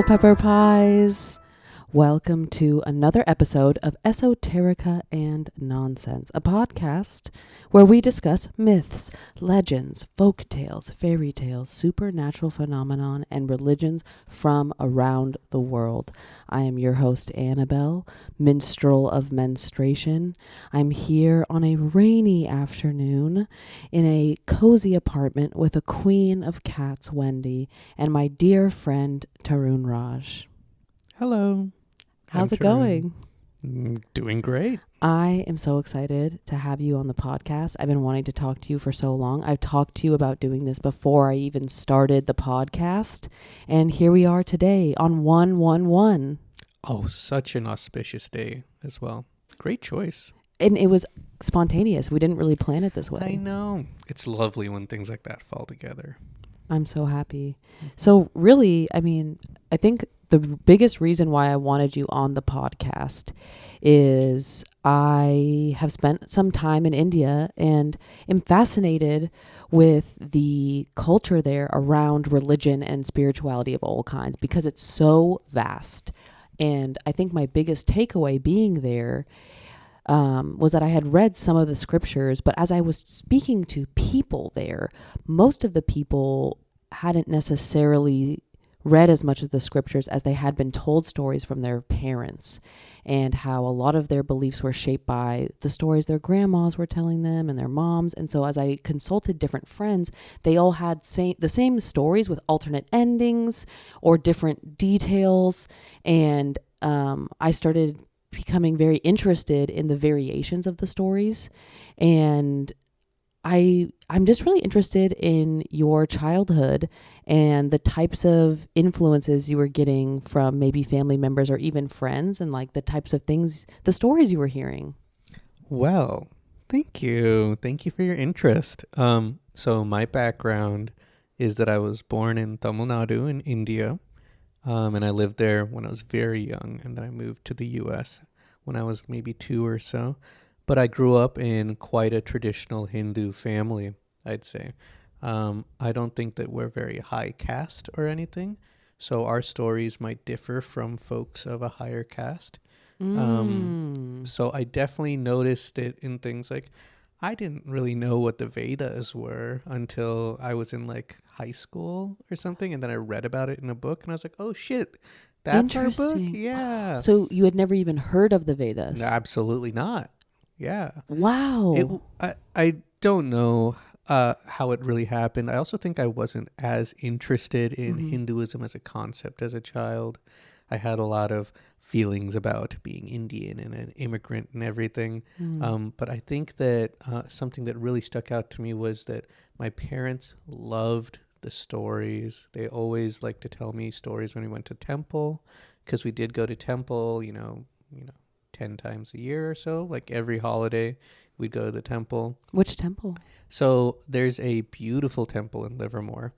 pepper pies. Welcome to another episode of Esoterica and Nonsense, a podcast where we discuss myths, legends, folk tales, fairy tales, supernatural phenomenon, and religions from around the world. I am your host, Annabelle, minstrel of menstruation. I'm here on a rainy afternoon in a cozy apartment with a queen of cats, Wendy, and my dear friend, Tarunraj. Hello. How's it going? Doing great. I am so excited to have you on the podcast. I've been wanting to talk to you for so long. I've talked to you about doing this before I even started the podcast. And here we are today on 1/1/1. Oh, such an auspicious day as well. Great choice. And it was spontaneous. We didn't really plan it this way. I know. It's lovely when things like that fall together. I'm so happy. So really, I think the biggest reason why I wanted you on the podcast is I have spent some time in India and am fascinated with the culture there around religion and spirituality of all kinds because it's so vast. And I think my biggest takeaway being there was that I had read some of the scriptures, but as I was speaking to people there, most of the people hadn't necessarily read as much of the scriptures as they had been told stories from their parents, and how a lot of their beliefs were shaped by the stories their grandmas were telling them and their moms. And so as I consulted different friends, they all had the same stories with alternate endings or different details. And I started becoming very interested in the variations of the stories. And I'm just really interested in your childhood and the types of influences you were getting from maybe family members or even friends, and like the types of things, the stories you were hearing. Well, thank you. Thank you for your interest. So my background is that I was born in Tamil Nadu in India, and I lived there when I was very young, and then I moved to the U.S. when I was maybe 2 or so. But I grew up in quite a traditional Hindu family, I'd say. I don't think that we're very high caste or anything, so our stories might differ from folks of a higher caste. So I definitely noticed it in things like, I didn't really know what the Vedas were until I was in like high school or something, and then I read about it in a book, and I was like, oh shit, that's our book? Yeah. So you had never even heard of the Vedas? No, absolutely not. Yeah. Wow. I don't know how it really happened. I also think I wasn't as interested in Hinduism as a concept as a child. I had a lot of feelings about being Indian and an immigrant and everything. But I think that something that really stuck out to me was that my parents loved the stories. They always liked to tell me stories when we went to temple, because we did go to temple, 10 times a year or so. Like every holiday we'd go to the temple. Which temple? So there's a beautiful temple in Livermore,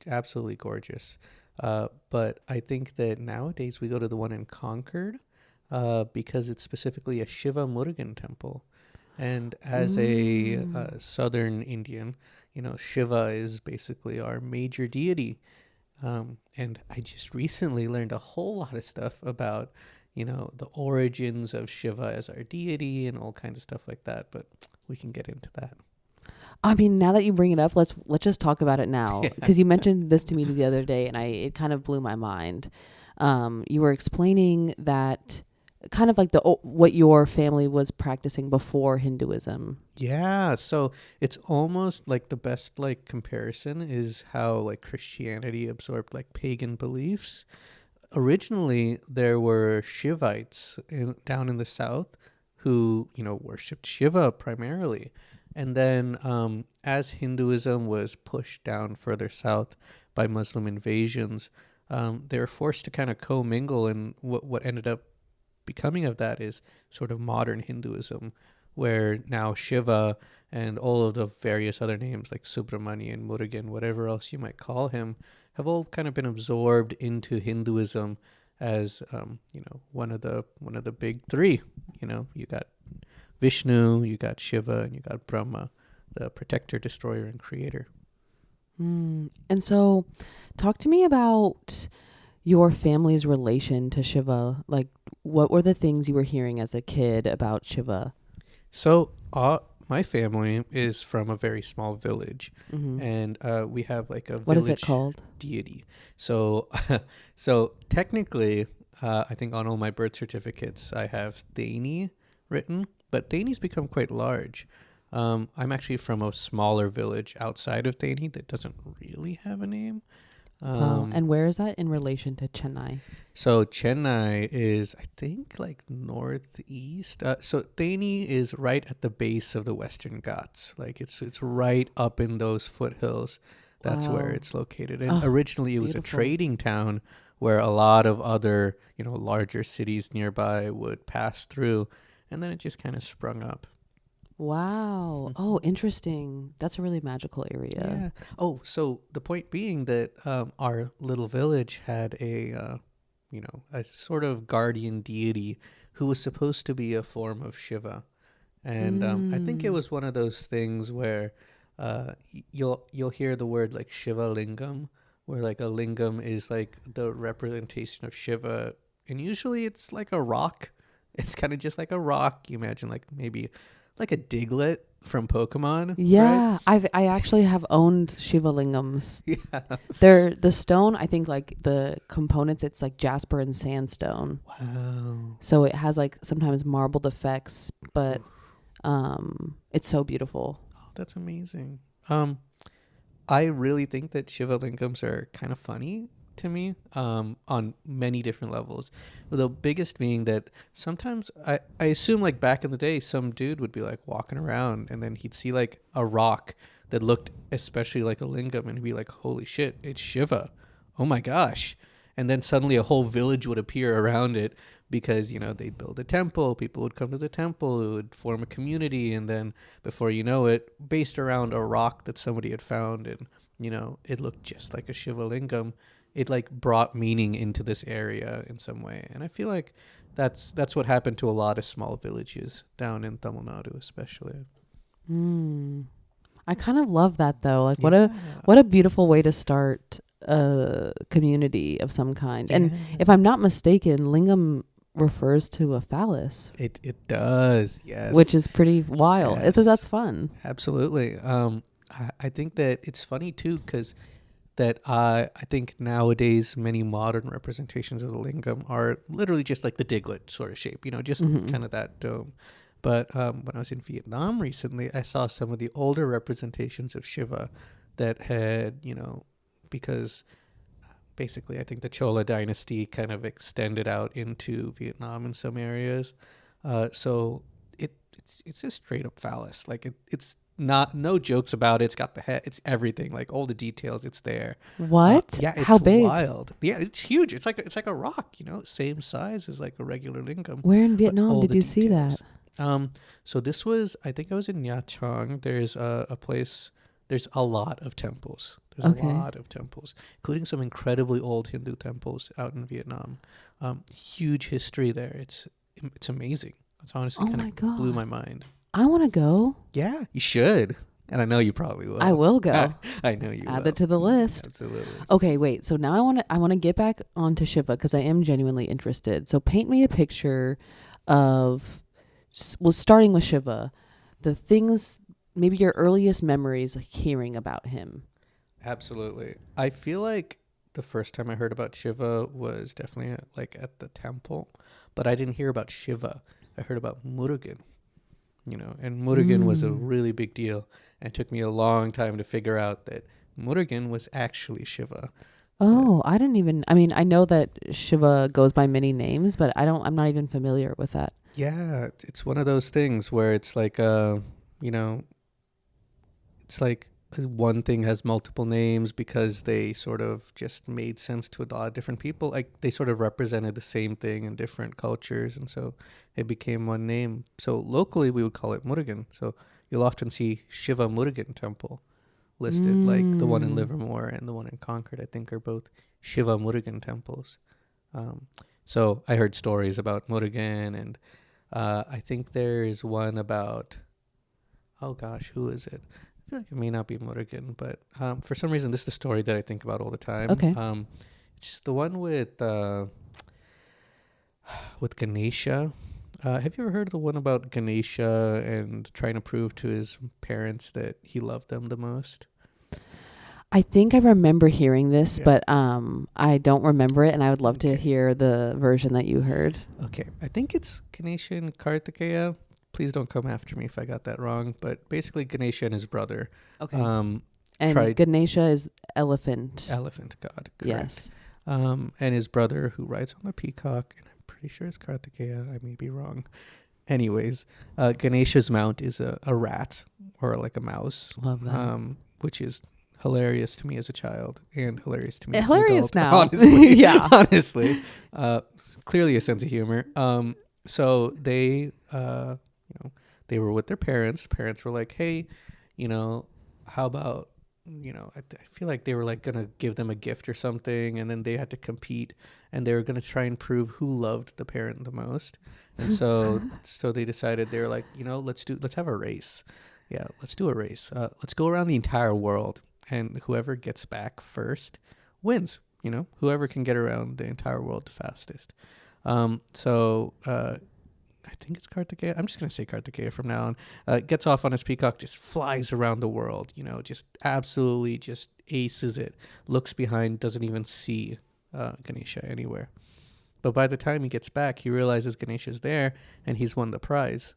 absolutely gorgeous, but I think that nowadays we go to the one in Concord because it's specifically a Shiva Murugan temple. And as a southern Indian, Shiva is basically our major deity. And I just recently learned a whole lot of stuff about the origins of Shiva as our deity and all kinds of stuff like that, but we can get into that. I mean, now that you bring it up, let's just talk about it now, because you mentioned this to me the other day, and it kind of blew my mind. You were explaining that kind of like what your family was practicing before Hinduism. Yeah, so it's almost like the best like comparison is how like Christianity absorbed like pagan beliefs. Originally, there were Shivites down in the south who, worshipped Shiva primarily. And then as Hinduism was pushed down further south by Muslim invasions, they were forced to kind of commingle. And what ended up becoming of that is sort of modern Hinduism, where now Shiva and all of the various other names like Subramanian, Murugan, whatever else you might call him, have all kind of been absorbed into Hinduism as one of the big three. You got Vishnu, you got Shiva, and you got Brahma, the protector, destroyer, and creator. And so talk to me about your family's relation to Shiva? Like, what were the things you were hearing as a kid about Shiva? So, my family is from a very small village, Mm-hmm. and we have like a What is it village called? deity. So, so technically, I think on all my birth certificates I have Thani written, but Thani's become quite large. I'm actually from a smaller village outside of Thani that doesn't really have a name. Wow. And where is that in relation to Chennai? So Chennai is, I think, like northeast. So Thani is right at the base of the Western Ghats. Like it's right up in those foothills. That's where Wow. it's located. And Oh, originally, it was a beautiful. trading town where a lot of other, larger cities nearby would pass through, and then it just kind of sprung up. Wow. Oh, interesting. That's a really magical area. Yeah. Oh, so the point being that our little village had a sort of guardian deity who was supposed to be a form of Shiva, and I think it was one of those things where you'll hear the word like Shiva lingam, where like a lingam is like the representation of Shiva, and usually it's like a rock. It's kind of just like a rock. You imagine like maybe like a Diglett from Pokemon, right? Yeah, I actually have owned Shiva lingams. Yeah. They're the stone, I think like the components, it's like jasper and sandstone. Wow. So it has like sometimes marbled effects, but it's so beautiful. Oh, that's amazing. I really think that Shiva lingams are kind of funny to me on many different levels. The biggest being that sometimes I assume like back in the day, some dude would be like walking around and then he'd see like a rock that looked especially like a lingam and he'd be like, holy shit, it's Shiva. Oh my gosh. And then suddenly a whole village would appear around it because, they'd build a temple. People would come to the temple. It would form a community. And then before you know it, based around a rock that somebody had found and, it looked just like a Shiva lingam, it like brought meaning into this area in some way. And I feel like that's what happened to a lot of small villages down in Tamil Nadu, especially. I kind of love that though. Like Yeah. what a beautiful way to start a community of some kind. And if I'm not mistaken, lingam refers to a phallus. It does, yes. Which is pretty wild. Yes. That's fun. Absolutely. I think that it's funny too because that I think nowadays many modern representations of the lingam are literally just like the Diglett sort of shape, just kind of that dome. But when I was in Vietnam recently, I saw some of the older representations of Shiva that had, because basically I think the Chola dynasty kind of extended out into Vietnam in some areas. So it's just straight up phallus. Like it's not, no jokes about it. It's got the head, it's everything, like all the details, it's there. What? Yeah, it's How big? wild. Yeah, it's huge. It's like a rock, same size as like a regular lingam. Where in but Vietnam all did the you see details. that? So this was, I think I was in Nha Trang. There's a place, there's a lot of temples. There's Okay. a lot of temples, including some incredibly old Hindu temples out in Vietnam. Huge history there. It's amazing. It's honestly Oh kind my of God. blew my mind. I want to go. Yeah, you should. And I know you probably will. I will go. I know you will. Add it to the list. Absolutely. Okay, wait. So now I want to get back onto Shiva because I am genuinely interested. So paint me a picture of, well, starting with Shiva, the things, maybe your earliest memories like hearing about him. Absolutely. I feel like the first time I heard about Shiva was definitely like at the temple, but I didn't hear about Shiva. I heard about Murugan, and Murugan was a really big deal, and it took me a long time to figure out that Murugan was actually Shiva. Oh, I I know that Shiva goes by many names, but I'm not even familiar with that. Yeah, it's one of those things where it's like, it's like one thing has multiple names because they sort of just made sense to a lot of different people. Like they sort of represented the same thing in different cultures, and so it became one name. So locally we would call it Murugan. So you'll often see Shiva Murugan Temple listed, like the one in Livermore and the one in Concord, I think, are both Shiva Murugan temples. So I heard stories about Murugan, and I think there's one about, oh gosh, who is it? I feel like it may not be Murugan, but for some reason this is the story that I think about all the time. Okay. It's It's the one with Ganesha. Have you ever heard of the one about Ganesha and trying to prove to his parents that he loved them the most? I think I remember hearing this, Yeah. but I don't remember it, and I would love to Okay. hear the version that you heard. Okay, I think it's Ganesha and Kartikeya. Please don't come after me if I got that wrong. But basically, Ganesha and his brother Okay. um, And tried Ganesha is elephant. elephant god, correct? Yes. And his brother who rides on the peacock, and I'm pretty sure it's Kartikeya. I may be wrong. Anyways, Ganesha's mount is a rat or like a mouse, Love that. which is hilarious to me as a child and hilarious to me as Hilarious an adult. now. Honestly, Yeah. honestly, clearly a sense of humor. So they, they were with their parents. Parents were like, "Hey, how about, I feel like they were like gonna give them a gift or something, and then they had to compete, and they were gonna try and prove who loved the parent the most." And so they decided, they were like, let's have a race. Yeah, let's do a race. Let's go around the entire world, and whoever gets back first wins. Whoever can get around the entire world the fastest. I think it's Kartikeya. I'm just going to say Kartikeya from now on. Gets off on his peacock, just flies around the world, just absolutely just aces it. Looks behind, doesn't even see Ganesha anywhere. But by the time he gets back, he realizes Ganesha's there and he's won the prize.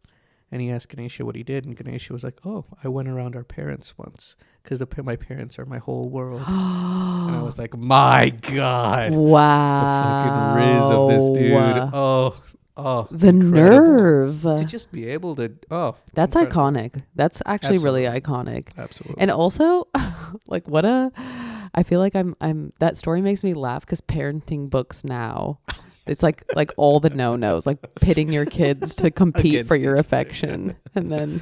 And he asked Ganesha what he did, and Ganesha was like, "Oh, I went around our parents once, because my parents are my whole world." And I was like, "My God, Wow. the fucking riz of this dude! Oh, The incredible. nerve. To just be able to, That's incredible. iconic. That's actually really iconic. Absolutely. And also, like, I feel like I'm that story makes me laugh because parenting books now, it's like all the no-nos, like pitting your kids to compete Against for your each other. affection. And then,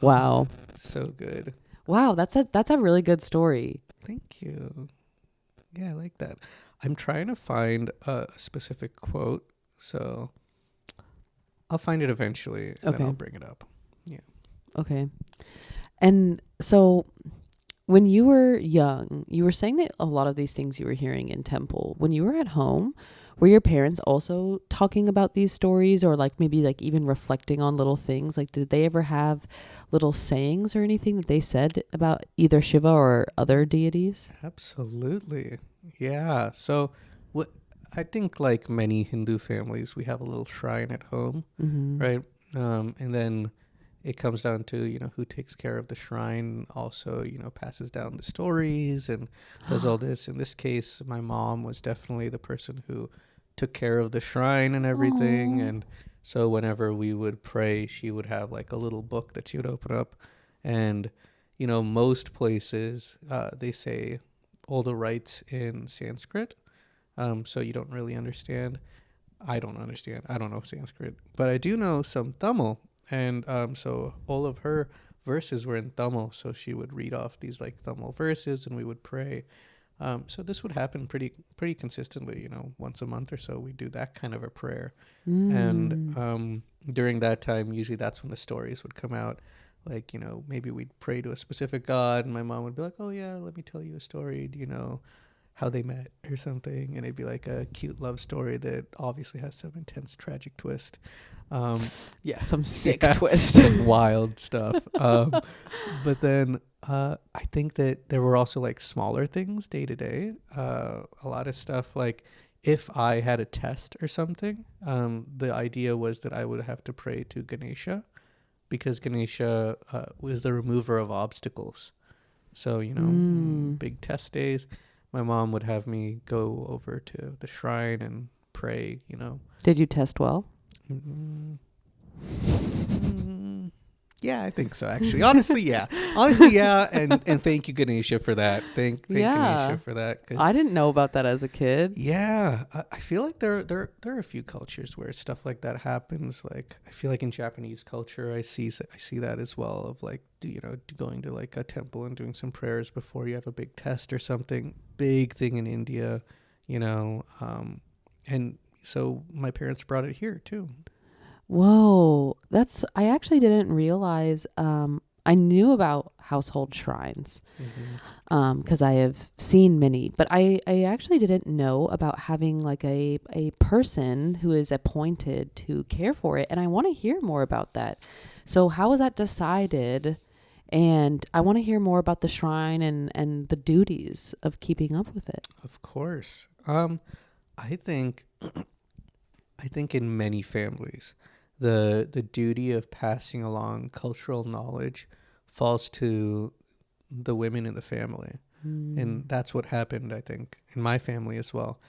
wow. So good. Wow, that's a really good story. Thank you. Yeah, I like that. I'm trying to find a specific quote, so I'll find it eventually, and then I'll bring it up. Yeah. Okay. And so when you were young, you were saying that a lot of these things you were hearing in temple. When you were at home, were your parents also talking about these stories, or like maybe like even reflecting on little things? Like, did they ever have little sayings or anything that they said about either Shiva or other deities? Absolutely. Yeah. So I think like many Hindu families, we have a little shrine at home, Mm-hmm. right? And then it comes down to, who takes care of the shrine, also, passes down the stories and does all this. In this case, my mom was definitely the person who took care of the shrine and everything. Aww. And so whenever we would pray, she would have like a little book that she would open up. And, most places, they say all the rites in Sanskrit. So you don't really understand. I don't understand. I don't know Sanskrit, but I do know some Tamil. And so all of her verses were in Tamil. So she would read off these like Tamil verses, and we would pray. So this would happen pretty consistently. Once a month or so, we do that kind of a prayer. And during that time, usually that's when the stories would come out. Like, maybe we'd pray to a specific god, and my mom would be like, "Oh yeah, let me tell you a story. Do you know how they met or something?" And it'd be like a cute love story that obviously has some intense tragic twist. Yeah, some sick Yeah, twist. some wild stuff. But then I think that there were also like smaller things day to day. A lot of stuff like if I had a test or something, the idea was that I would have to pray to Ganesha, because Ganesha was the remover of obstacles. So, big test days, my mom would have me go over to the shrine and pray, Did you test well? Yeah, I think so, actually. Honestly, yeah. And thank you, Ganesha, for that. Thank Ganesha for that. I didn't know about that as a kid. Yeah, I feel like there are a few cultures where stuff like that happens. Like, I feel like in Japanese culture, I see that as well. Of like, going to like a temple and doing some prayers before you have a big test or something. Big thing in India, and so my parents brought it here too. Whoa, I actually didn't realize. I knew about household shrines Mm-hmm. because I have seen many, but I actually didn't know about having like a person who is appointed to care for it. And I want to hear more about that. So how is that decided? And I want to hear more about the shrine and the duties of keeping up with it. Of course. I think I think in many families, the duty of passing along cultural knowledge falls to the women in the family. And that's what happened, I think, in my family as well.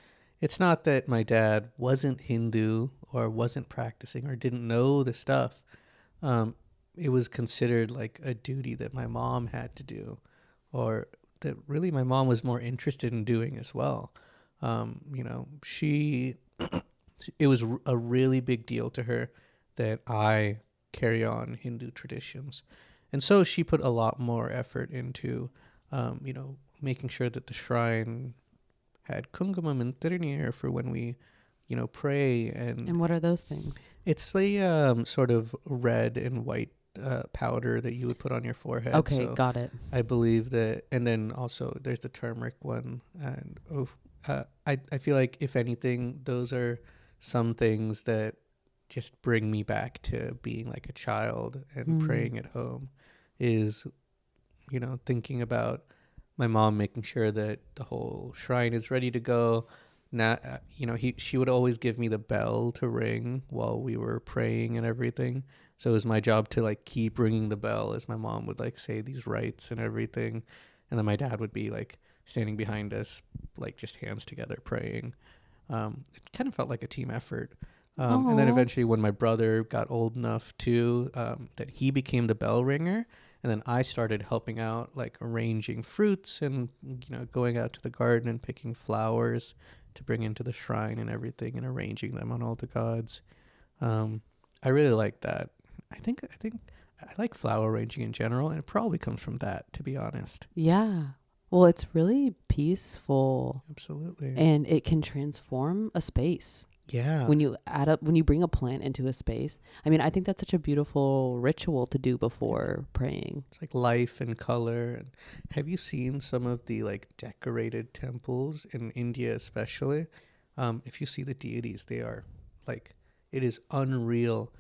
It's not that my dad wasn't Hindu or wasn't practicing or didn't know the stuff. Um, it was considered like a duty that my mom had to do, or that really my mom was more interested in doing as well. She it was a really big deal to her that I carry on Hindu traditions. And so she put a lot more effort into, making sure that the shrine had kungumam and tirunir for when we, pray. And what are those things? It's the sort of red and white powder that you would put on your forehead. Okay, So got it. I believe that, and then also there's the turmeric one. And I feel like if anything, those are some things that just bring me back to being like a child and praying at home. Is thinking about my mom making sure that the whole shrine is ready to go. Now, she would always give me the bell to ring while we were praying and everything. So it was my job to like keep ringing the bell as my mom would like say these rites and everything. And then my dad would be like standing behind us, like just hands together praying. It kind of felt like a team effort. And then Aw. eventually when my brother got old enough too, that he became the bell ringer. And then I started helping out, like arranging fruits and, going out to the garden and picking flowers to bring into the shrine and everything and arranging them on all the gods. I really like that. I think I like flower arranging in general, and it probably comes from that, to be honest. Yeah. Well, it's really peaceful Absolutely. and it can transform a space. Yeah. When you bring a plant into a space. I mean, I think that's such a beautiful ritual to do before praying. It's like life and color. And have you seen some of the like decorated temples in India, especially? If you see the deities, they are like, it is unreal.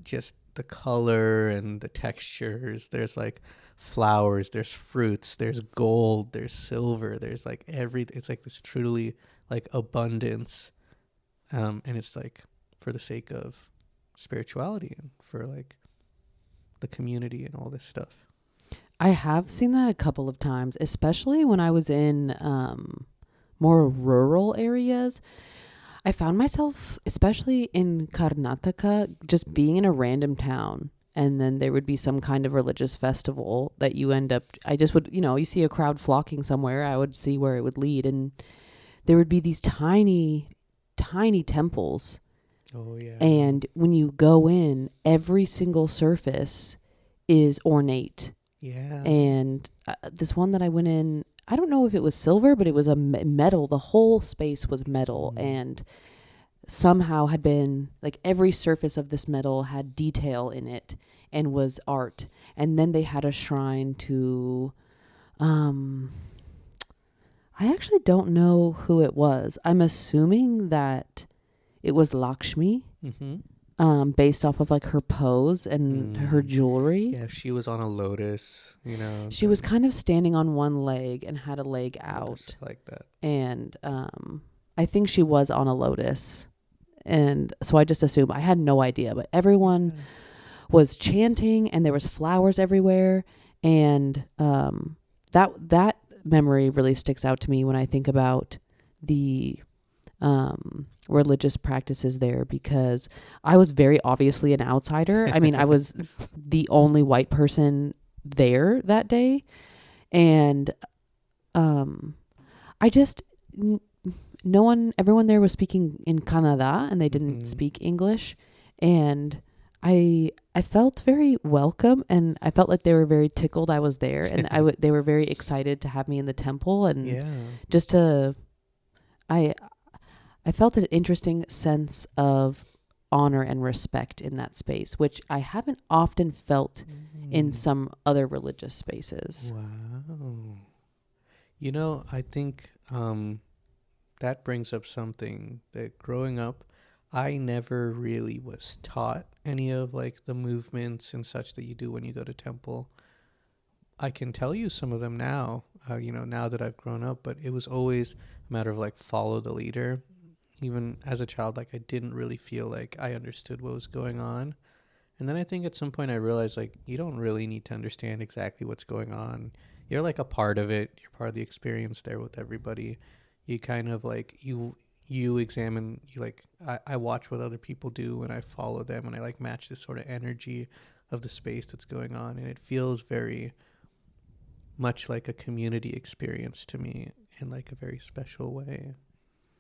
Just the color and the textures. There's like flowers, there's fruits, there's gold, there's silver, there's like it's like this truly like abundance. And it's like for the sake of spirituality and for like the community and all this stuff. I have seen that a couple of times, especially when I was in more rural areas. I found myself, especially in Karnataka, just being in a random town. And then there would be some kind of religious festival that I just would, you see a crowd flocking somewhere. I would see where it would lead. And there would be these tiny temples. Oh, yeah. And when you go in, every single surface is ornate. Yeah. And this one that I went in, I don't know if it was silver, but it was a metal. The whole space was metal, and somehow had been like every surface of this metal had detail in it and was art. And then they had a shrine to, I actually don't know who it was. I'm assuming that it was Lakshmi, based off of like her pose and her jewelry. Yeah, she was on a lotus, She was kind of standing on one leg and had a leg out. Lotus, I like that. And I think she was on a lotus. And so I just assumed, I had no idea, but everyone was chanting and there was flowers everywhere. And that memory really sticks out to me when I think about the religious practices there, because I was very obviously an outsider. I mean, I was the only white person there that day. And everyone there was speaking in Kannada and they didn't speak English. And I felt very welcome, and I felt like they were very tickled I was there, and they were very excited to have me in the temple, and just to, I felt an interesting sense of honor and respect in that space, which I haven't often felt in some other religious spaces. Wow. I think that brings up something that growing up, I never really was taught any of like the movements and such that you do when you go to temple. I can tell you some of them now, now that I've grown up, but it was always a matter of like follow the leader. Even as a child, like I didn't really feel like I understood what was going on. And then I think at some point I realized like you don't really need to understand exactly what's going on. You're like a part of it. You're part of the experience there with everybody. You kind of like you examine you like I watch what other people do and I follow them and I like match this sort of energy of the space that's going on, and it feels very much like a community experience to me in like a very special way.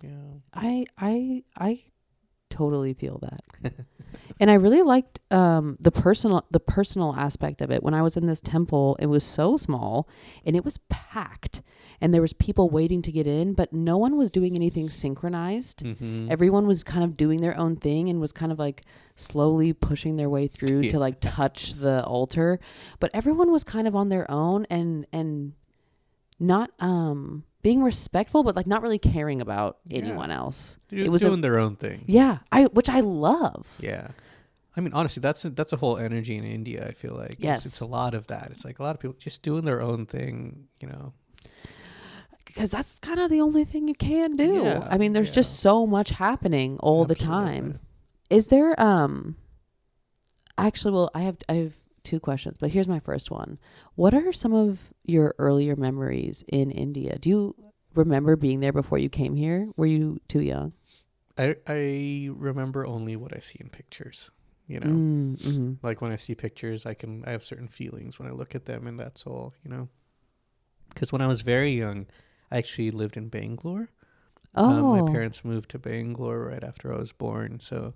Yeah. I totally feel that. And I really liked the personal aspect of it. When I was in this temple, it was so small and it was packed and there was people waiting to get in, but no one was doing anything synchronized. Mm-hmm. Everyone was kind of doing their own thing and was kind of like slowly pushing their way through to like touch the altar, but everyone was kind of on their own and not being respectful, but like not really caring about anyone else. It was doing their own thing. Yeah, which I love. Yeah. I mean, honestly, that's a whole energy in India, I feel like. Yes. It's a lot of that. It's like a lot of people just doing their own thing, Because that's kind of the only thing you can do. Yeah, I mean, there's just so much happening all the time. Is there actually, well, I have two questions, but here's my first one. What are some of your earlier memories in India? Do you remember being there before you came here? Were you too young? I remember only what I see in pictures, Mm-hmm. Like when I see pictures, I have certain feelings when I look at them, and that's all, Because when I was very young, I actually lived in Bangalore. Oh. My parents moved to Bangalore right after I was born, so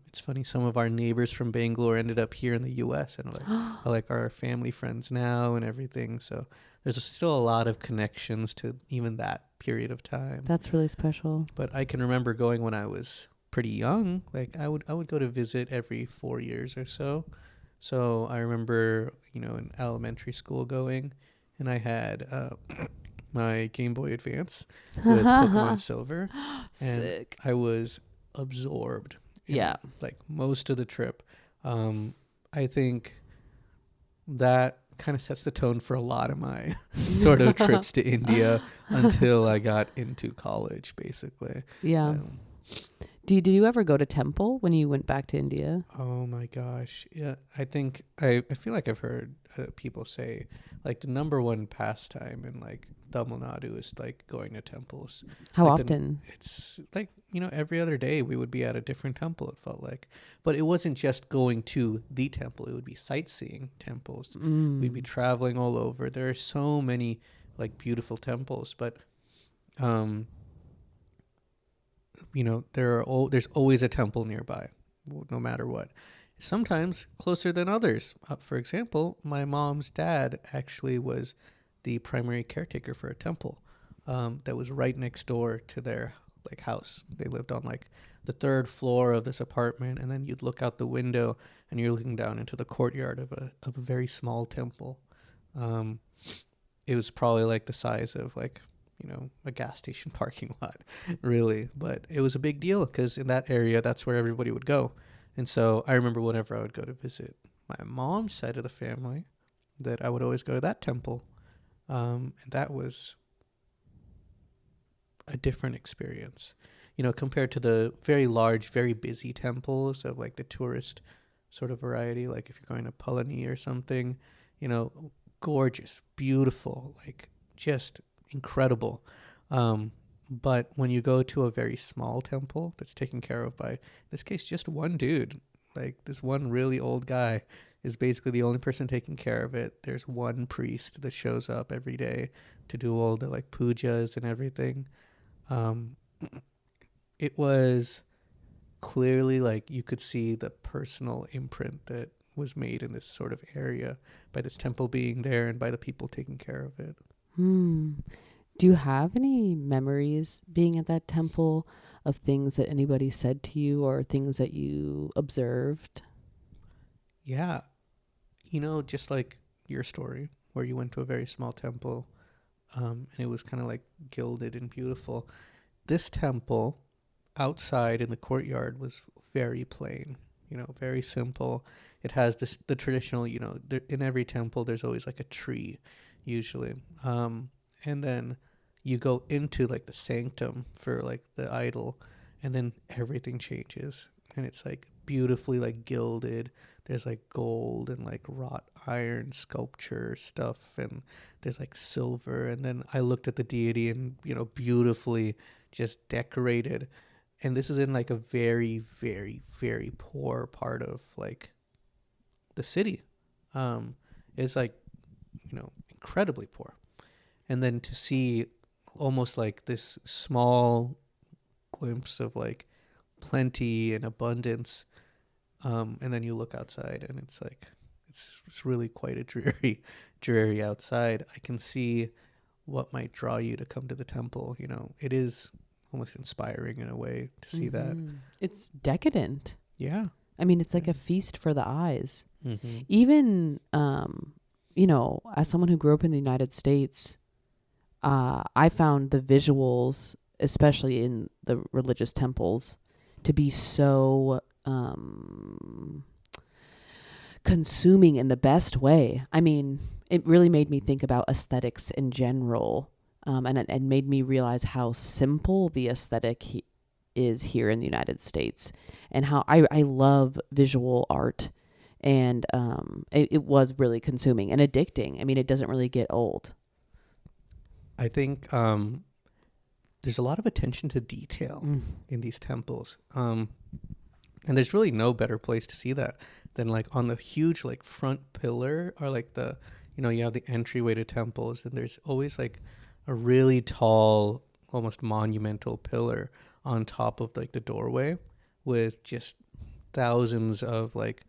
it's funny. Some of our neighbors from Bangalore ended up here in the U.S. and are like our family friends now and everything. So there's still a lot of connections to even that period of time. That's really special. But I can remember going when I was pretty young. Like I would go to visit every 4 years or so. So I remember, in elementary school going, and I had my Game Boy Advance with Pokemon Silver, and Sick. I was absorbed. Like most of the trip. I think that kind of sets the tone for a lot of my sort of trips to India until I got into college, basically. Yeah. Did you ever go to temple when you went back to India? Oh my gosh. Yeah. I think I feel like I've heard people say like the number one pastime in like Tamil Nadu is like going to temples. How like often? It's like, every other day we would be at a different temple, it felt like. But it wasn't just going to the temple. It would be sightseeing temples. We'd be traveling all over. There are so many like beautiful temples, but there's always a temple nearby, no matter what. Sometimes closer than others. For example, my mom's dad actually was the primary caretaker for a temple that was right next door to their like house. They lived on like the third floor of this apartment, and then you'd look out the window and you're looking down into the courtyard of a very small temple. It was probably like the size of like a gas station parking lot, really. But it was a big deal because in that area, that's where everybody would go. And so I remember whenever I would go to visit my mom's side of the family, that I would always go to that temple. And that was a different experience, compared to the very large, very busy temples of like the tourist sort of variety. Like if you're going to Palani or something, gorgeous, beautiful, like just incredible. But when you go to a very small temple that's taken care of by, in this case, just one dude, like this one really old guy is basically the only person taking care of it. There's one priest that shows up every day to do all the like pujas and everything. It was clearly like you could see the personal imprint that was made in this sort of area by this temple being there and by the people taking care of it. Do you have any memories being at that temple of things that anybody said to you or things that you observed? Yeah. Just like your story where you went to a very small temple, and it was kind of like gilded and beautiful. This temple outside in the courtyard was very plain, very simple. It has the traditional, in every temple there's always like a tree usually. And then you go into like the sanctum for like the idol, and then everything changes and it's like beautifully like gilded. There's like gold and like wrought iron sculpture stuff, and there's like silver. And then I looked at the deity and, beautifully just decorated. And this is in like a very, very, very poor part of like the city. It's like, incredibly poor. And then to see almost like this small glimpse of like plenty and abundance, and then you look outside and it's like it's really quite a dreary outside. I can see what might draw you to come to the temple. It is almost inspiring in a way to see that. It's decadent. Yeah. I mean, it's like a feast for the eyes. Mm-hmm. Even, as someone who grew up in the United States, I found the visuals, especially in the religious temples, to be so consuming in the best way. I mean, it really made me think about aesthetics in general, and made me realize how simple the aesthetic is here in the United States, and how I love visual art. And it was really consuming and addicting. I mean, it doesn't really get old. I think there's a lot of attention to detail in these temples. And there's really no better place to see that than like on the huge like front pillar, or like the, you have the entryway to temples, and there's always like a really tall, almost monumental pillar on top of like the doorway with just thousands of like,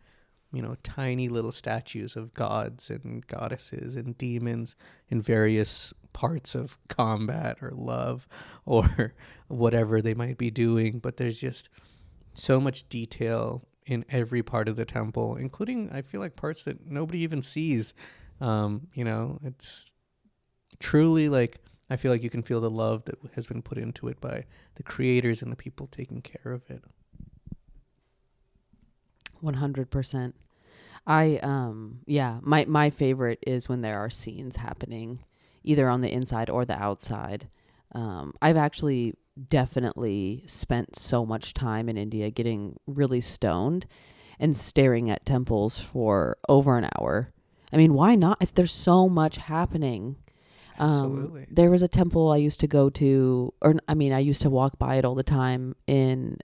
tiny little statues of gods and goddesses and demons in various parts of combat or love or whatever they might be doing. But there's just so much detail in every part of the temple, including, I feel like, parts that nobody even sees. It's truly like, I feel like you can feel the love that has been put into it by the creators and the people taking care of it. 100%. My favorite is when there are scenes happening either on the inside or the outside. I've actually definitely spent so much time in India getting really stoned and staring at temples for over an hour. I mean, why not? If there's so much happening. Absolutely. There was a temple I used to go to, I used to walk by it all the time in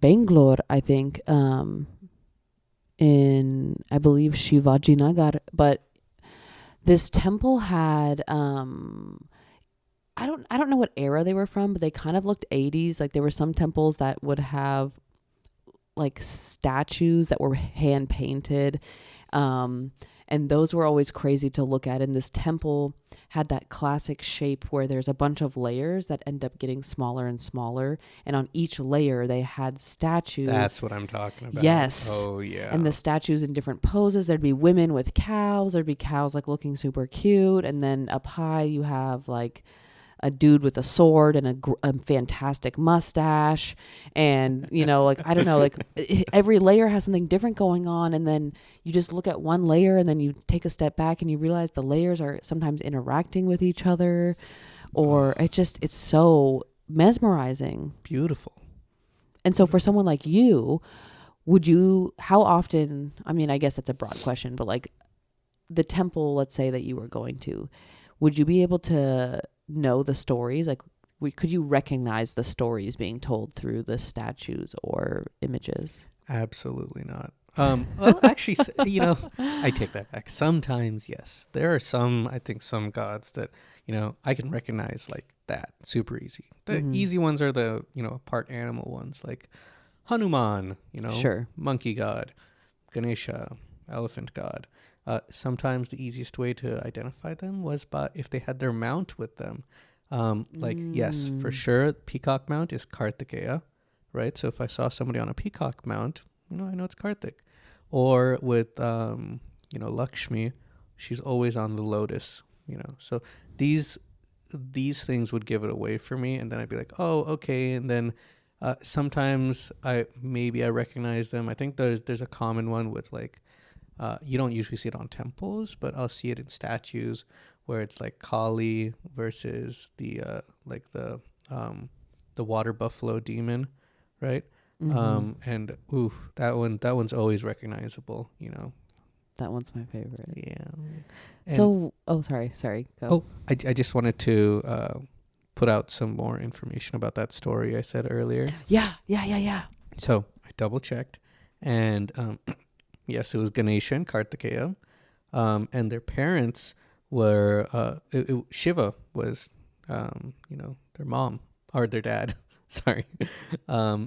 Bangalore, I think, in, I believe, Shivaji Nagar. But this temple had, I don't know what era they were from, but they kind of looked 80s. Like there were some temples that would have like statues that were hand painted. And those were always crazy to look at. And this temple had that classic shape where there's a bunch of layers that end up getting smaller and smaller. And on each layer, they had statues. That's what I'm talking about. Yes. Oh, yeah. And the statues in different poses. There'd be women with cows. There'd be cows like looking super cute. And then up high, you have like a dude with a sword and a fantastic mustache. And, like, I don't know, like every layer has something different going on. And then you just look at one layer and then you take a step back and you realize the layers are sometimes interacting with each other, or it's so mesmerizing. Beautiful. And so for someone like you, how often, I mean, I guess that's a broad question, but like the temple, let's say that you were going to, would you be able to know the stories? Like, could you recognize the stories being told through the statues or images? Absolutely not. Well, actually, I take that back. Sometimes, yes. There are some gods that, I can recognize like that super easy. The easy ones are the, part animal ones, like Hanuman, Sure. monkey god, Ganesha, elephant god. Sometimes the easiest way to identify them was by if they had their mount with them. Yes, for sure, peacock mount is Kartikeya, right? So if I saw somebody on a peacock mount, I know it's Kartik. Or with, Lakshmi, she's always on the lotus, So these things would give it away for me, and then I'd be like, oh, okay. And then sometimes I recognize them. I think there's a common one with like, you don't usually see it on temples, but I'll see it in statues where it's like Kali versus the water buffalo demon, right? And that one's always recognizable, That one's my favorite. Yeah. So, sorry, go. Oh, I just wanted to put out some more information about that story I said earlier. Yeah. So I double checked, and yes, it was Ganesha and Kartikeya, and their parents were Shiva was their mom or their dad. Sorry.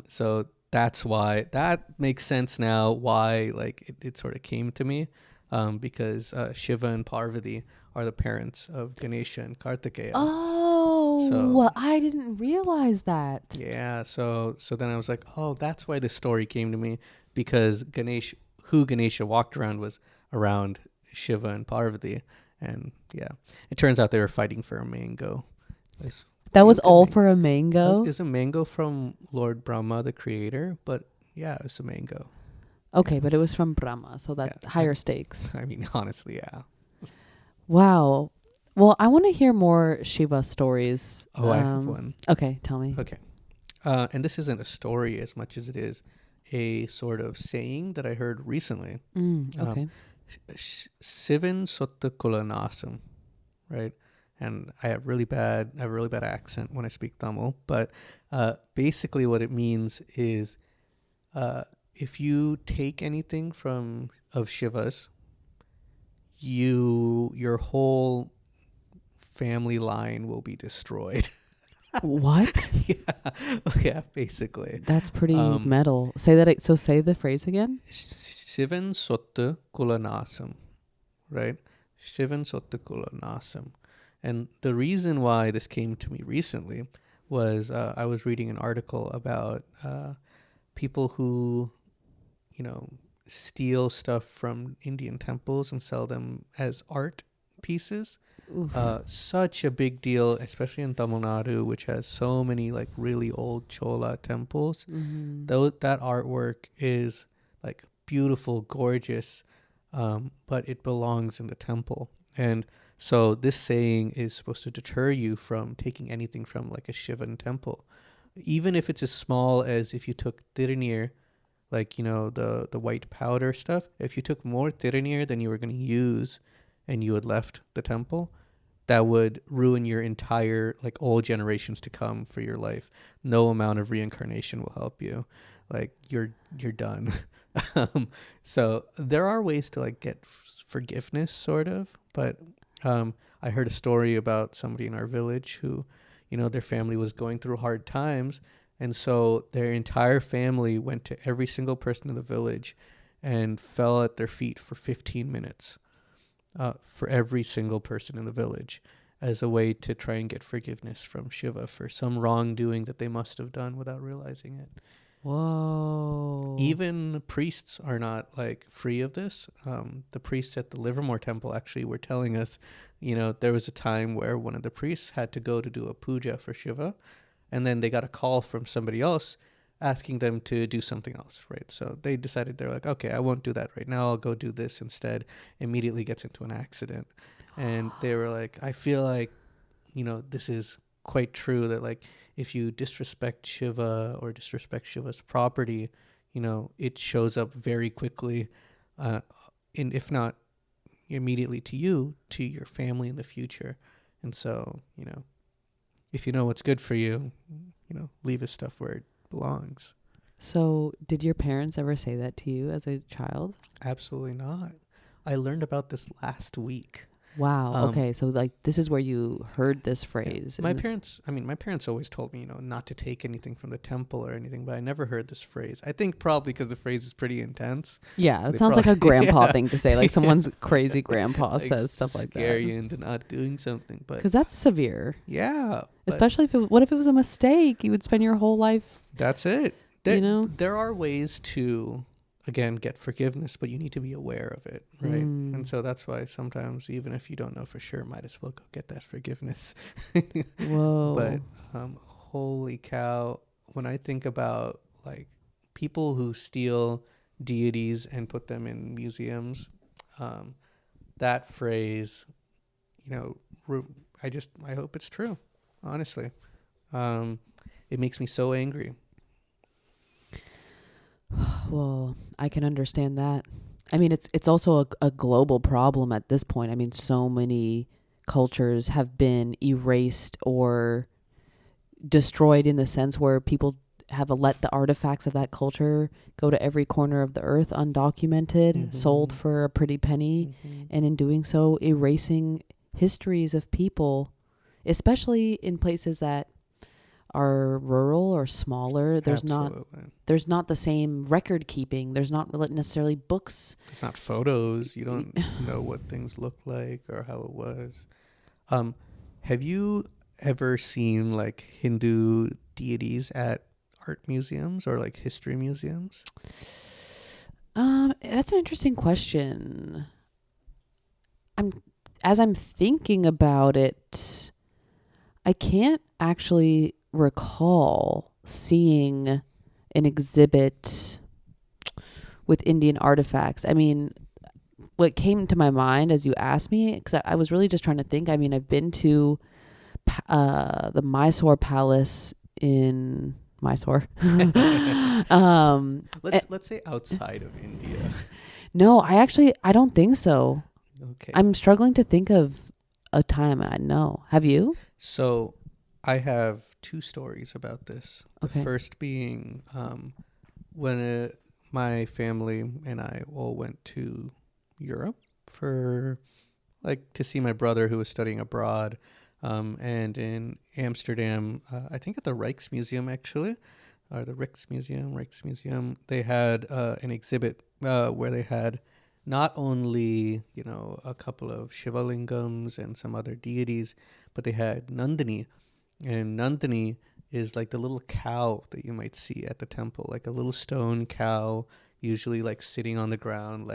So that's why that makes sense now. Why it sort of came to me, because Shiva and Parvati are the parents of Ganesha and Kartikeya. Oh, I didn't realize that. Yeah. So then I was like, oh, that's why this story came to me, because Ganesha walked around was around Shiva and Parvati, and yeah, it turns out they were fighting for a mango. That was all for a mango? It's a mango from Lord Brahma, the creator, but yeah, it's a mango. Okay, but it was from Brahma, so that's higher stakes. I mean, honestly, yeah. Wow. Well, I want to hear more Shiva stories. Oh, I have one. Okay, tell me. Okay. And this isn't a story as much as it is a sort of saying that I heard recently. Okay. Sivan Sotta Kulanasam, right? And I have really bad accent when I speak Tamil, but basically what it means is if you take anything of Shiva's, your whole family line will be destroyed. What? Yeah, basically. That's pretty metal. Say the phrase again. Sivan Sotta Kulanasam, right? Sivan Sotta Kulanasam. And the reason why this came to me recently was I was reading an article about people who, steal stuff from Indian temples and sell them as art pieces. Such a big deal, especially in Tamil Nadu, which has so many like really old Chola temples. Though that artwork is like beautiful, gorgeous, but it belongs in the temple. And so this saying is supposed to deter you from taking anything from like a Shivan temple, even if it's as small as if you took tirunir, like the white powder stuff. If you took more tirunir than you were going to use, and you had left the temple, that would ruin your entire like all generations to come for your life. No amount of reincarnation will help you. Like you're done. So there are ways to like get forgiveness, sort of, but. I heard a story about somebody in our village who, their family was going through hard times. And so their entire family went to every single person in the village and fell at their feet for 15 minutes for every single person in the village as a way to try and get forgiveness from Shiva for some wrongdoing that they must have done without realizing it. Whoa. Even priests are not like free of this. The priests at the Livermore temple actually were telling us, there was a time where one of the priests had to go to do a puja for Shiva, and then they got a call from somebody else asking them to do something else, right? So they decided, they're like, okay, I won't do that right now. I'll go do this instead. Immediately gets into an accident. And they were like, I feel like, this is quite true, that like if you disrespect Shiva or disrespect Shiva's property, it shows up very quickly, and if not immediately to you, to your family in the future. And so, if you know what's good for you, leave his stuff where it belongs. So did your parents ever say that to you as a child? Absolutely not. I learned about this last week. Wow. Okay. So like this is where you heard this phrase. My parents always told me, not to take anything from the temple or anything, but I never heard this phrase. I think probably because the phrase is pretty intense. Yeah, So it sounds like a grandpa thing to say. Like someone's crazy grandpa like says stuff like that. Scare you into not doing something, but Because that's severe. yeah. Especially what if it was a mistake? You would spend your whole life. That's it. You There are ways to, again, get forgiveness, but you need to be aware of it, right? And so that's why sometimes, even if you don't know for sure, might as well go get that forgiveness. Whoa. But holy cow, when I think about like people who steal deities and put them in museums, that phrase, I hope it's true, honestly. It makes me so angry. Well, I can understand that. I mean, it's also a global problem at this point. I mean, so many cultures have been erased or destroyed in the sense where people have let the artifacts of that culture go to every corner of the earth undocumented, sold for a pretty penny, and in doing so, erasing histories of people, especially in places that are rural or smaller. There's not the same record keeping. There's not necessarily books. It's not photos. You don't know what things look like or how it was. Have you ever seen like Hindu deities at art museums or like history museums? That's an interesting question. As I'm thinking about it, I can't actually recall seeing an exhibit with Indian artifacts. I mean, what came to my mind as you asked me, because I was really just trying to think. I mean, I've been to the Mysore Palace in Mysore. Let's say outside of India. No, I don't think so. Okay. I'm struggling to think of a time. I know. Have you? So I have two stories about this. The Okay. first being when my family and I all went to Europe for to see my brother who was studying abroad, and in Amsterdam, I think at the Rijksmuseum actually, or the Rijksmuseum, they had an exhibit where they had not only a couple of Shiva lingams and some other deities, but they had Nandini. And Nandini is like the little cow that you might see at the temple, like a little stone cow, usually like sitting on the ground,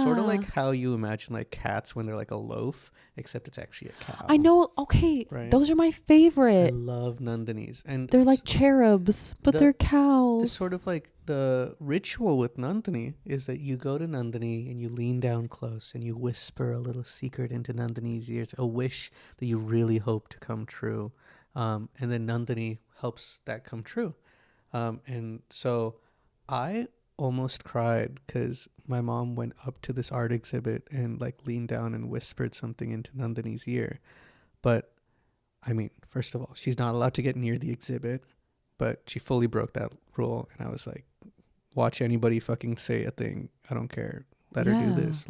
sort of like how you imagine like cats when they're like a loaf, except it's actually a cow. I know. Okay, right? Those are my I favorite. love Nandinis, and They're like cherubs, but they're cows. The sort of like the ritual with Nandini is that you go to Nandini and you lean down close and you whisper a little secret into Nandini's ears, a wish that you really hope to come true. And then Nandini helps that come true. And so I almost cried because my mom went up to this art exhibit and leaned down and whispered something into Nandini's ear. But I mean, first of all, she's not allowed to get near the exhibit, but she fully broke that rule. And I was like, watch anybody fucking say a thing. I don't care. Let her do this.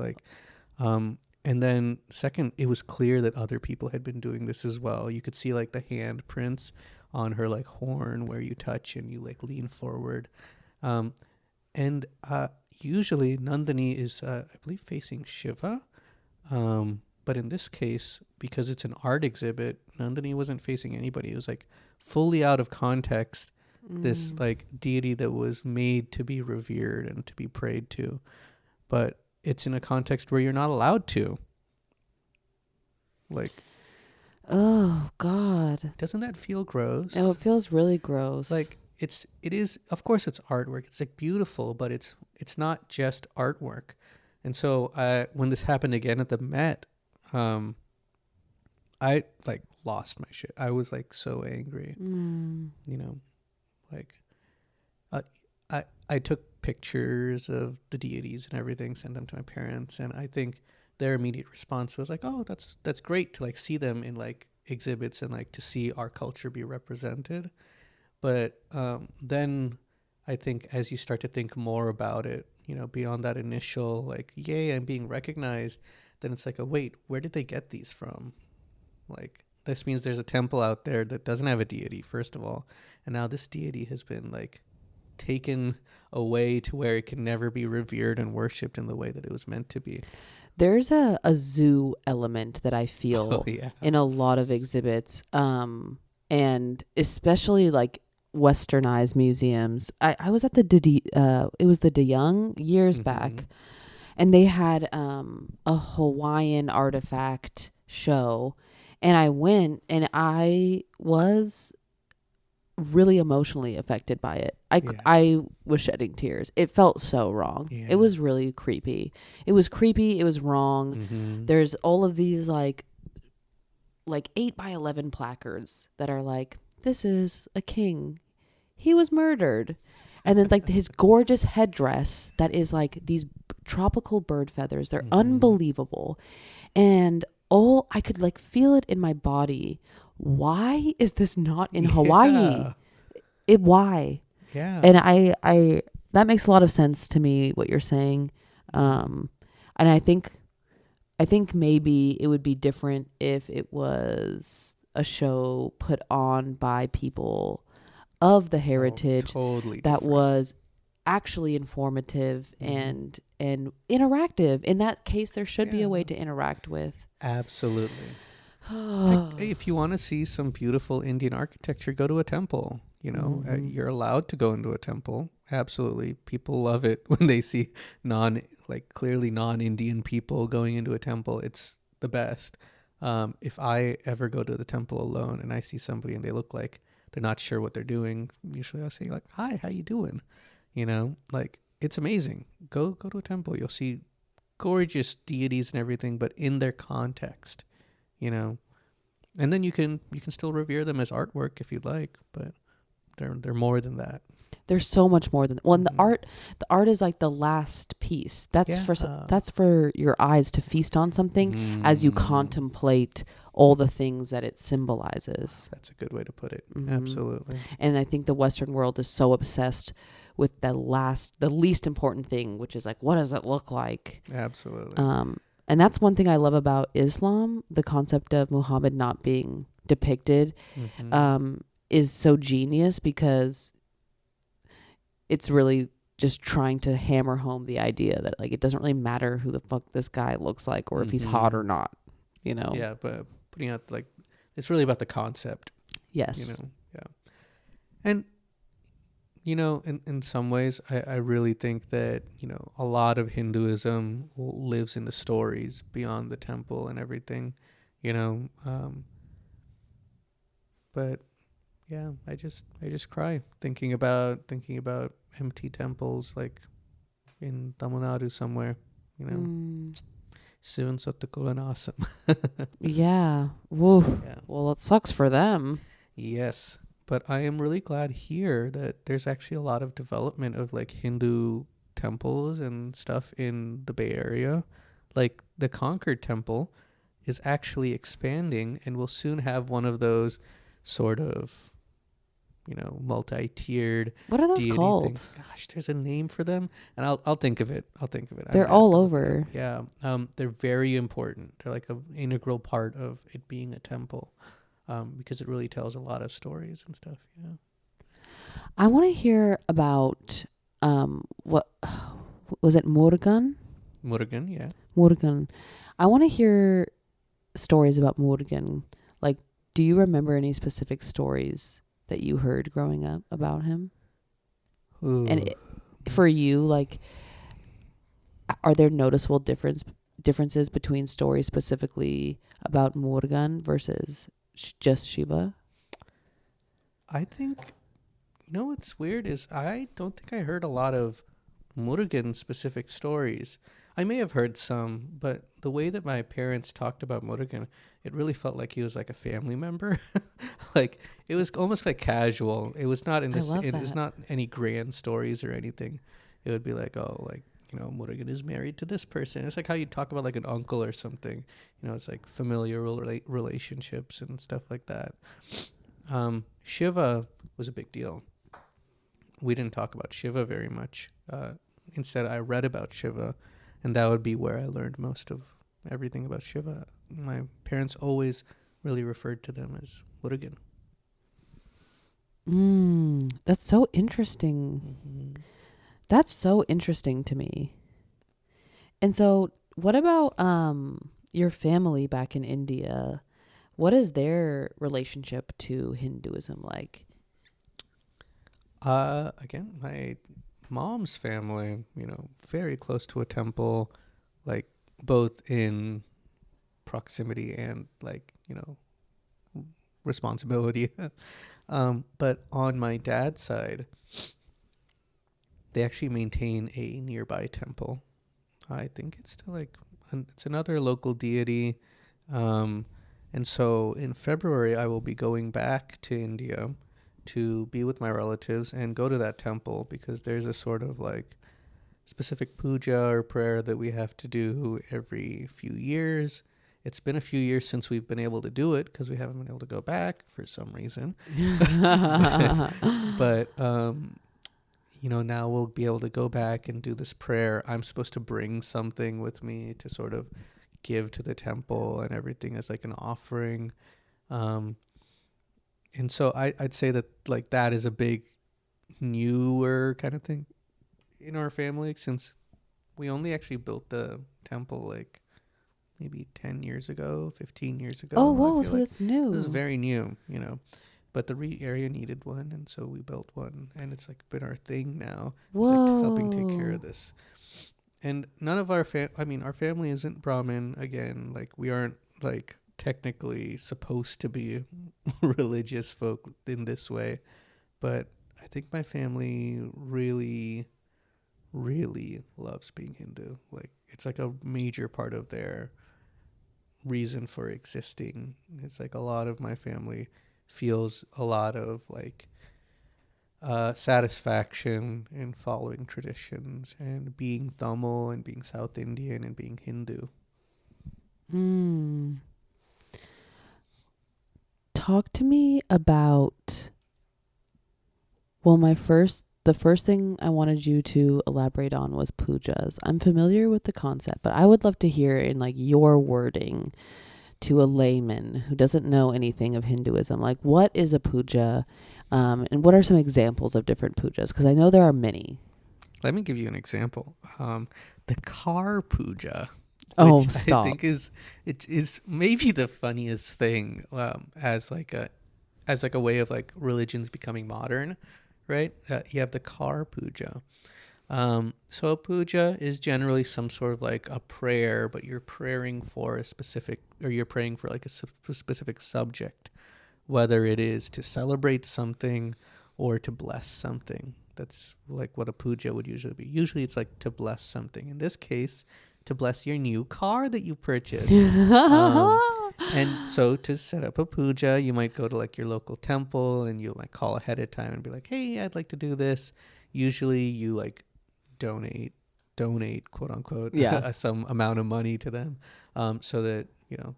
And then second, it was clear that other people had been doing this as well. You could see the handprints on her horn where you touch and you lean forward. And usually Nandini is, I believe, facing Shiva. But in this case, because it's an art exhibit, Nandini wasn't facing anybody. It was fully out of context. This deity that was made to be revered and to be prayed to. But it's in a context where you're not allowed to. Oh God. Doesn't that feel gross? Oh, it feels really gross. It is, of course it's artwork. It's beautiful, but it's not just artwork. And so when this happened again at the Met, I lost my shit. I was so angry. I took pictures of the deities and everything, sent them to my parents, and I think their immediate response was oh, that's great to see them in exhibits and to see our culture be represented. But then I think as you start to think more about it, beyond that initial yay, I'm being recognized, then it's like, oh wait, where did they get these from? Like, this means there's a temple out there that doesn't have a deity, first of all, and now this deity has been like taken away to where it can never be revered and worshipped in the way that it was meant to be. There's a zoo element that I feel Oh yeah. in a lot of exhibits, and especially like westernized museums. I was at it was the De Young years back, and they had a Hawaiian artifact show, and I went and I was really emotionally affected by it. I was shedding tears. It felt so wrong. Yeah. It was really creepy. It was creepy. It was wrong. There's all of these like 8x11 placards that are like, this is a king. He was murdered. And then like his gorgeous headdress that is like these tropical bird feathers. They're unbelievable. And I could like feel it in my body. Why is this not in Hawaii? Why? Yeah. And I that makes a lot of sense to me what you're saying. And I think maybe it would be different if it was a show put on by people of the heritage Totally that different. was actually informative and interactive. In that case, there should be a way to interact with. Absolutely. Like, if you want to see some beautiful Indian architecture, go to a temple. You know, you're allowed to go into a temple. Absolutely. People love it when they see clearly non-Indian people going into a temple. It's the best. If I ever go to the temple alone and I see somebody and they look like they're not sure what they're doing, usually I'll say like, hi, how you doing? You know, like, it's amazing. Go to a temple. You'll see gorgeous deities and everything, but in their context, you know. And then you can still revere them as artwork if you'd like, but they're more than that. There's so much more than the art is like the last piece. That's for your eyes to feast on something as you contemplate all the things that it symbolizes. That's a good way to put it. Absolutely. And I think the Western world is so obsessed with the least important thing, which is like, what does it look like? Absolutely. And that's one thing I love about Islam, the concept of Muhammad not being depicted, is so genius, because it's really just trying to hammer home the idea that like it doesn't really matter who the fuck this guy looks like or if he's hot or not, you know? Yeah, but putting out like, it's really about the concept. Yes. You know, yeah. And, you know, in some ways, I really think that, you know, a lot of Hinduism lives in the stories beyond the temple and everything, you know. But yeah, I just cry thinking about empty temples like in Tamil Nadu somewhere, you know. Shivan Sottakulan awesome. Yeah. Woo. Yeah. Well, it sucks for them. Yes. But I am really glad here that there's actually a lot of development of like Hindu temples and stuff in the Bay Area. Like the Concord Temple is actually expanding and will soon have one of those sort of, you know, multi-tiered. What are those called? Things. Gosh, there's a name for them, and I'll think of it. They're all over. Yeah. They're very important. They're like an integral part of it being a temple. Because it really tells a lot of stories and stuff. Yeah. I want to hear about what was it, Murugan? Murugan, yeah. Murugan. I want to hear stories about Murugan. Like, do you remember any specific stories that you heard growing up about him? Ooh. And for you, like, are there noticeable differences between stories specifically about Murugan versus just Shiva? I think, you know what's weird is I don't think I heard a lot of Murugan specific stories. I may have heard some, but the way that my parents talked about Murugan, it really felt like he was like a family member. Like it was almost like casual. It was not in this. It was not any grand stories or anything. It would be like, oh, like, you know, Murugan is married to this person. It's like how you talk about like an uncle or something. You know, it's like familial relationships and stuff like that. Shiva was a big deal. We didn't talk about Shiva very much. Instead, I read about Shiva, and that would be where I learned most of everything about Shiva. My parents always really referred to them as Murugan. That's so interesting. Mm-hmm. That's so interesting to me. And so, what about your family back in India? What is their relationship to Hinduism like? Again, my mom's family, very close to a temple, like both in proximity and like, responsibility. But on my dad's side, they actually maintain a nearby temple. I think it's to like, it's another local deity. And so in February, I will be going back to India to be with my relatives and go to that temple because there's a sort of like specific puja or prayer that we have to do every few years. It's been a few years since we've been able to do it because we haven't been able to go back for some reason. but now we'll be able to go back and do this prayer. I'm supposed to bring something with me to sort of give to the temple and everything as like an offering. And so I'd say that like that is a big newer kind of thing in our family since we only actually built the temple like maybe 10 years ago, 15 years ago. Oh, whoa, so it's new. This is very new, But the area needed one, and so we built one, and it's like been our thing now. It's like helping take care of this. And none of our our family isn't Brahmin. Again, like we aren't like technically supposed to be religious folk in this way, but I think my family really, really loves being Hindu. Like it's like a major part of their reason for existing. It's like a lot of my family feels a lot of like satisfaction in following traditions and being Tamil and being South Indian and being Hindu. Talk to me about, well, the first thing I wanted you to elaborate on was pujas. I'm familiar with the concept, but I would love to hear in like your wording to a layman who doesn't know anything of Hinduism. Like, what is a puja? And what are some examples of different pujas? Because I know there are many. Let me give you an example. The car puja. Oh, which stop. I think is maybe the funniest thing as like a way of like religions becoming modern, right? You have the car puja. So a puja is generally some sort of like a prayer, but you're praying for a specific, or you're praying for like a specific subject, whether it is to celebrate something or to bless something. That's like what a puja would usually be. Usually it's like to bless something. In this case, to bless your new car that you purchased. And so to set up a puja, you might go to like your local temple and you might call ahead of time and be like, hey, I'd like to do this. Usually you like donate quote unquote, some amount of money to them so that,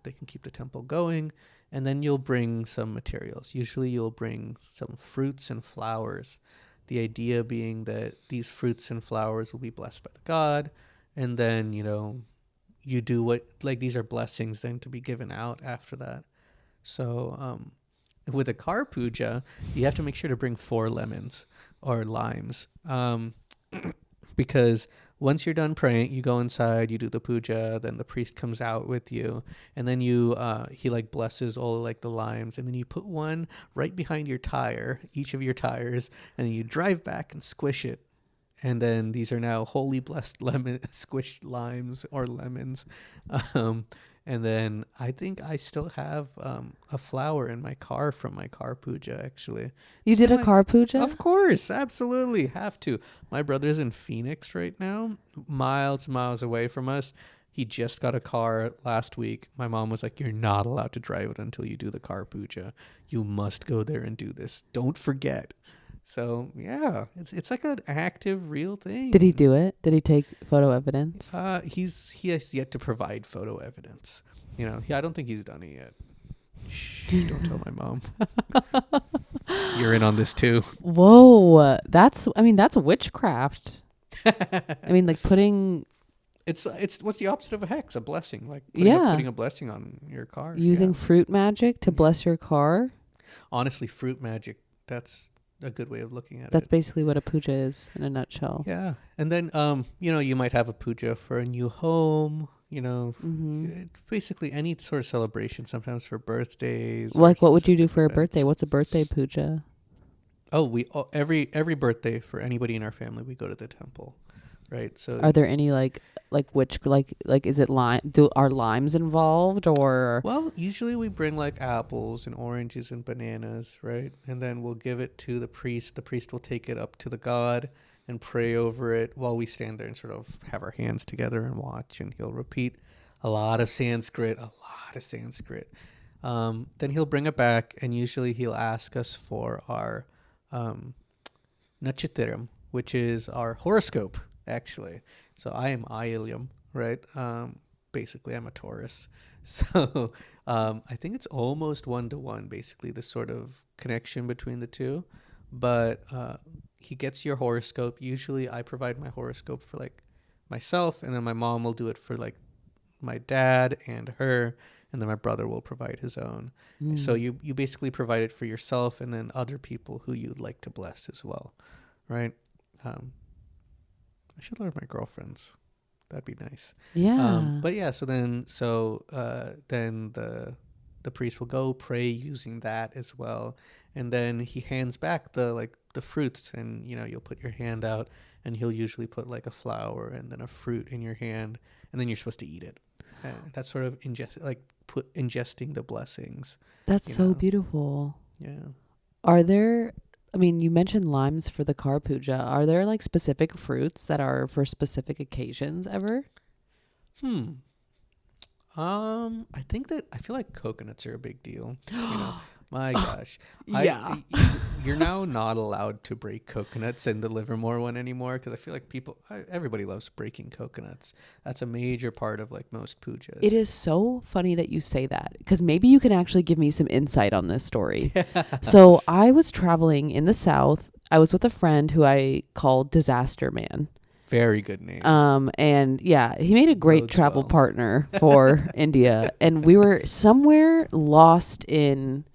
they can keep the temple going. And then you'll bring some materials. Usually you'll bring some fruits and flowers. The idea being that these fruits and flowers will be blessed by the god. And then, you do what, like, these are blessings then to be given out after that. So with a car puja, you have to make sure to bring 4 lemons or limes. Because once you're done praying, you go inside, you do the puja, then the priest comes out with you, and then he like blesses all like the limes, and then you put one right behind your tire, each of your tires, and then you drive back and squish it. And then these are now holy blessed squished limes or lemons. And then I think I still have a flower in my car from my car puja, actually. You did a car puja? Of course, absolutely. Have to. My brother's in Phoenix right now, miles and miles away from us. He just got a car last week. My mom was like, you're not allowed to drive it until you do the car puja. You must go there and do this. Don't forget. So, yeah, it's like an active, real thing. Did he do it? Did he take photo evidence? He has yet to provide photo evidence. I don't think he's done it yet. Shh, don't tell my mom. You're in on this too. Whoa, that's witchcraft. I mean, like putting It's what's the opposite of a hex? A blessing, like Yeah. putting a blessing on your car. Using Yeah. fruit magic to bless your car. Honestly, fruit magic. That's a good way of looking at That's it. basically what a puja is in a nutshell. Yeah, and then you might have a puja for a new home. It's basically any sort of celebration. Sometimes for birthdays. Or Like, what would you do specific for a birthday? events. What's a birthday puja? Every birthday for anybody in our family, we go to the temple, right? So Are there any like which like is it lime? Are limes involved or? well, usually we bring like apples and oranges and bananas, right? And then we'll give it to the priest. The priest will take it up to the god and pray over it while we stand there and sort of have our hands together and watch. And he'll repeat a lot of Sanskrit. Then he'll bring it back, and usually he'll ask us for our Natchithiram, which is our horoscope, actually. So I am Ilium, right? Basically, I'm a Taurus. So I think it's almost 1-to-1, basically, the sort of connection between the two. But he gets your horoscope. Usually I provide my horoscope for like myself, and then my mom will do it for like my dad and her, and then my brother will provide his own. So you basically provide it for yourself and then other people who you'd like to bless as well, right? I should learn my girlfriends. That'd be nice. Yeah. But yeah, so then the priest will go pray using that as well, and then he hands back the fruits, and you'll put your hand out, and he'll usually put like a flower and then a fruit in your hand, and then you're supposed to eat it. That's sort of ingesting the blessings. That's so beautiful. Yeah. Are there, I mean, you mentioned limes for the car puja. Are there like specific fruits that are for specific occasions ever? I feel like coconuts are a big deal. My gosh. Yeah. You're now not allowed to break coconuts in the Livermore one anymore, because I feel like everybody loves breaking coconuts. That's a major part of like most pujas. It is so funny that you say that, because maybe you can actually give me some insight on this story. So I was traveling in the South. I was with a friend who I called Disaster Man. Very good name. And yeah, he made a great Bodes travel well. partner for India. And we were somewhere lost in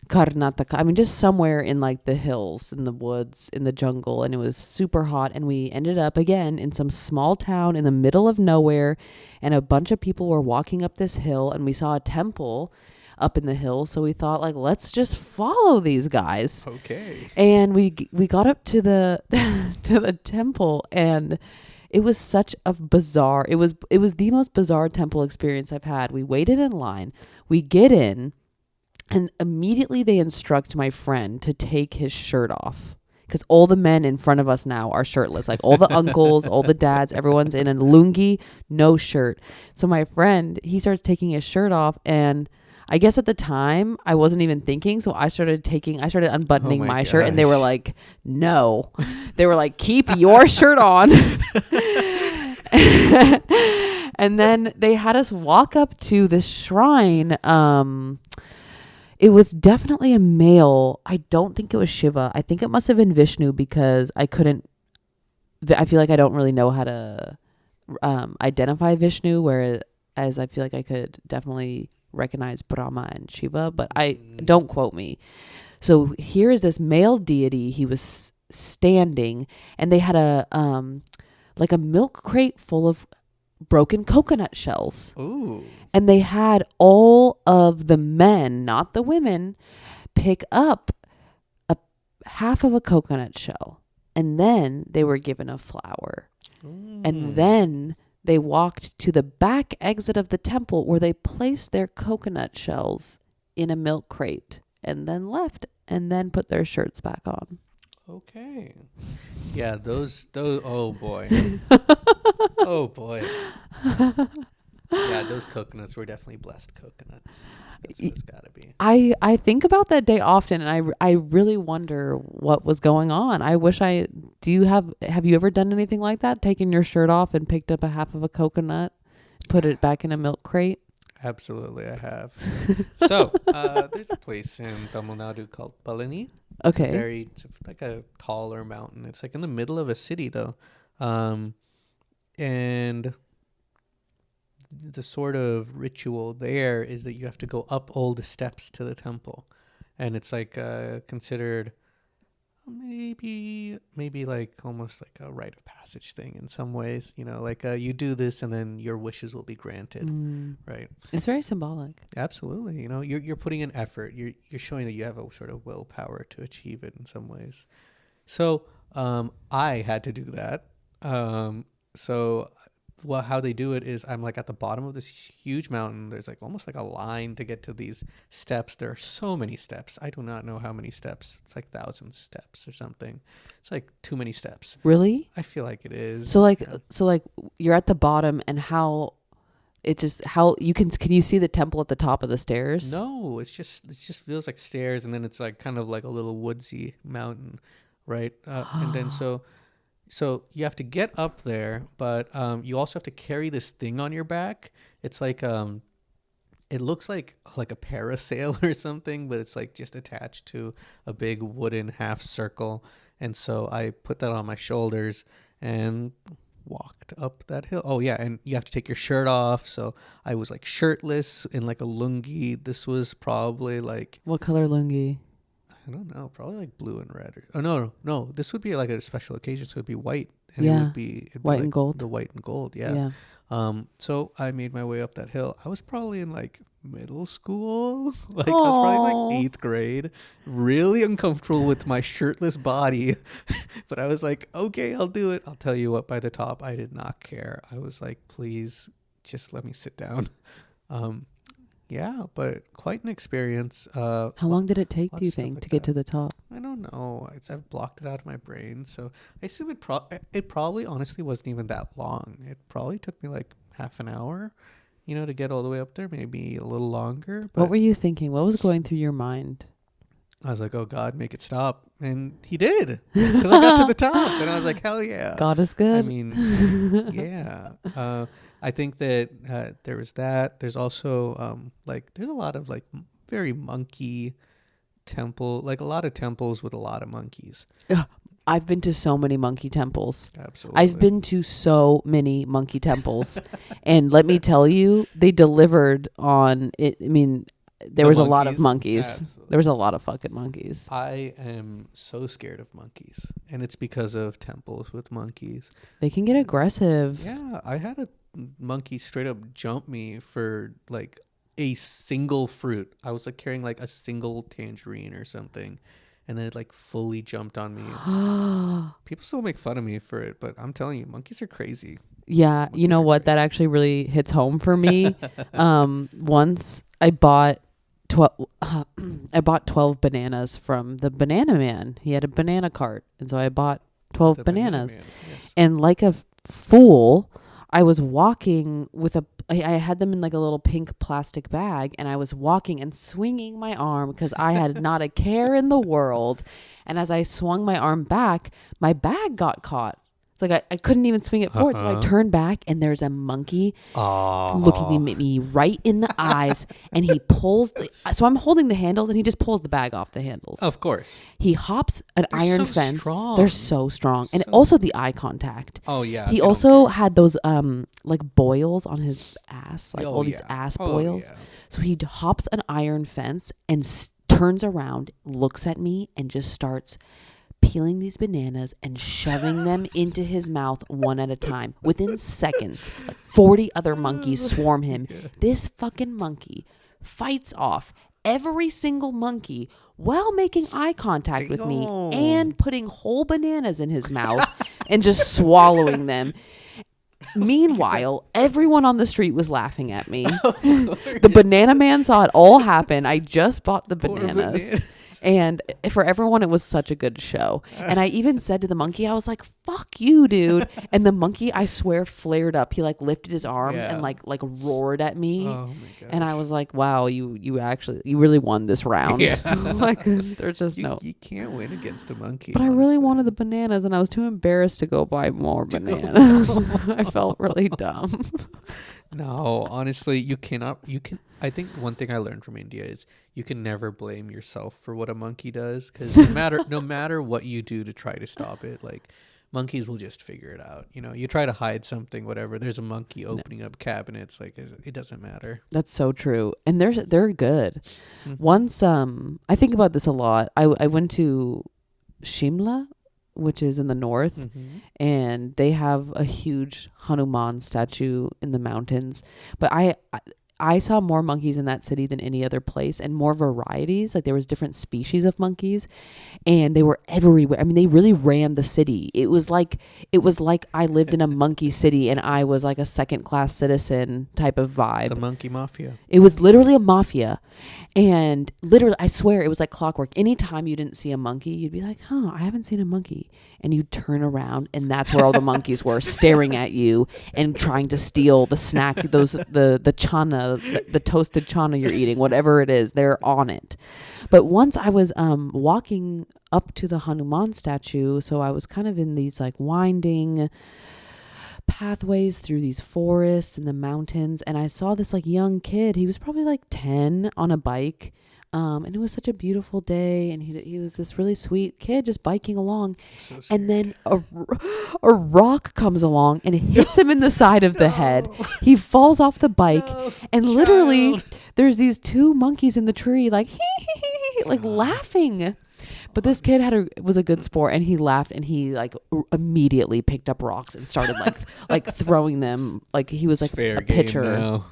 Karnataka. I mean, just somewhere in like the hills, in the woods, in the jungle. And it was super hot. And we ended up again in some small town in the middle of nowhere. And a bunch of people were walking up this hill, and we saw a temple up in the hill. So we thought, like, let's just follow these guys. Okay. And we got up to the to the temple, and it was such a bizarre, it was the most bizarre temple experience I've had. We waited in line. We get in, and immediately they instruct my friend to take his shirt off, because all the men in front of us now are shirtless. Like all the uncles, all the dads, everyone's in a lungi, no shirt. So my friend, he starts taking his shirt off, and I guess at the time I wasn't even thinking. So I started unbuttoning my shirt, and they were like, no. They were like, keep your shirt on. And then they had us walk up to this shrine. It was definitely a male. I don't think it was Shiva. I think it must have been Vishnu, because I feel like I don't really know how to identify Vishnu, whereas I feel like I could definitely recognize Brahma and Shiva, but don't quote me. So here is this male deity. He was standing, and they had a milk crate full of broken coconut shells. Ooh. And they had all of the men, not the women, pick up a half of a coconut shell, and then they were given a flower. And then they walked to the back exit of the temple, where they placed their coconut shells in a milk crate, and then left, and then put their shirts back on. Okay. Yeah, those oh boy. Oh boy. Yeah, those coconuts were definitely blessed coconuts. That's what it's gotta be. I think about that day often, and I really wonder what was going on. Have you ever done anything like that? Taken your shirt off and picked up a half of a coconut, put it back in a milk crate? Absolutely, I have. So, there's a place in Tamil Nadu called Palani. Okay. It's like a taller mountain. It's like in the middle of a city, though. And the sort of ritual there is that you have to go up all the steps to the temple, and it's like considered maybe like almost like a rite of passage thing in some ways, like you do this and then your wishes will be granted. Right. It's very symbolic. Absolutely. You're putting in effort. You're showing that you have a sort of willpower to achieve it in some ways. So I had to do that. So how they do it is I'm like at the bottom of this huge mountain. There's like almost like a line to get to these steps. There are so many steps. I do not know how many steps. It's like 1,000 steps or something. It's like too many steps. Really? I feel like it is. So like you're at the bottom, and how you can you see the temple at the top of the stairs? No, it just feels like stairs, and then it's like kind of like a little woodsy mountain, right? And then so you have to get up there, but you also have to carry this thing on your back. It's like it looks like a parasail or something, but it's like just attached to a big wooden half circle. And so I put that on my shoulders and walked up that hill. Oh yeah, and you have to take your shirt off. So I was like shirtless in like a lungi. This was probably like, what color lungi? I don't know, probably like blue and red. No. This would be like a special occasion, so it'd be white, and Yeah. it'd be White like and gold. The white and gold, yeah. So I made my way up that hill. I was probably in like middle school, like I was probably like 8th grade, really uncomfortable with my shirtless body, but I was like, okay, I'll do it. I'll tell you what, by the top, I did not care. I was like, please, just let me sit down. Yeah, but quite an experience. How long did it take, do you think, like to get to the top? I don't know. I've blocked it out of my brain, so I assume it probably honestly wasn't even that long. It probably took me like half an hour, to get all the way up there, maybe a little longer. But What were you thinking? What was going through your mind? I was like, oh God, make it stop. And he did, because I got to the top, and I was like, hell yeah. God is good. I mean, yeah. I think that there was that. There's also there's a lot of like very monkey temple, like a lot of temples with a lot of monkeys. I've been to so many monkey temples. Absolutely. I've been to so many monkey temples. And let me tell you, they delivered on it. I mean, there was a lot of monkeys. Absolutely. There was a lot of fucking monkeys. I am so scared of monkeys, and it's because of temples with monkeys. They can get aggressive. Yeah, I had a monkey straight up jump me for like a single fruit. I was like carrying like a single tangerine or something, and then it like fully jumped on me. People still make fun of me for it, but I'm telling you, monkeys are crazy. Yeah, Monkeys you know are what? That crazy. actually really hits home for me. Once I bought 12 bananas from the banana man. He had a banana cart, and so I bought 12 The banana bananas. man, yes. And like a fool, I was walking with I had them in like a little pink plastic bag, and I was walking and swinging my arm because I had not a care in the world. And as I swung my arm back, my bag got caught. It's like I couldn't even swing it forward. So I turned back, and there's a monkey looking at me right in the eyes, and he pulls. So I'm holding the handles, and he just pulls the bag off the handles. Of course. He hops an iron so fence. strong. They're so strong. And also the eye contact. Oh yeah. He they don't also care. had those like boils on his ass, like all these yeah. ass Oh, boils. yeah. So he hops an iron fence and turns around, looks at me, and just starts peeling these bananas and shoving them into his mouth one at a time. Within seconds, like 40 other monkeys swarm him. This fucking monkey fights off every single monkey while making eye contact with me and putting whole bananas in his mouth and just swallowing them. Meanwhile, everyone on the street was laughing at me. The banana man saw it all happen. I just bought the bananas. And for everyone, it was such a good show. And I even said to the monkey, I was like, fuck you, dude. And the monkey, I swear, flared up. He like lifted his arms and like roared at me. Oh my gosh. And I was like, wow, you really won this round. Yeah. Like there's just no. You can't win against a monkey. But I really wanted the bananas, and I was too embarrassed to go buy more bananas. I felt really dumb. No, honestly, you can. I think one thing I learned from India is you can never blame yourself for what a monkey does, because no matter what you do to try to stop it, like monkeys will just figure it out. You know, you try to hide something, whatever. There's a monkey No. opening up cabinets. Like it doesn't matter. That's so true. And they're good. Mhm. Once I think about this a lot. I went to Shimla, which is in the north, Mhm. and they have a huge Hanuman statue in the mountains. But I saw more monkeys in that city than any other place, and more varieties. Like there was different species of monkeys, and they were everywhere. I mean, they really ran the city. It was like I lived in a monkey city and I was like a second class citizen type of vibe. The monkey mafia. It was literally a mafia. And literally, I swear, it was like clockwork. Anytime you didn't see a monkey, you'd be like, huh, I haven't seen a monkey. And you'd turn around, and that's where all the monkeys were, staring at you and trying to steal the snack, the chana, the toasted chana you're eating, whatever it is, they're on it. But once I was walking up to the Hanuman statue, so I was kind of in these like winding pathways through these forests and the mountains, and I saw this like young kid. He was probably like 10 on a bike, and it was such a beautiful day, and he was this really sweet kid just biking along. So And then a rock comes along and hits him in the side of the head. He falls off the bike, and literally there's these two monkeys in the tree like like laughing. But this kid was a good sport, and he laughed, and he like immediately picked up rocks and started like throwing them like he was like a pitcher. Now.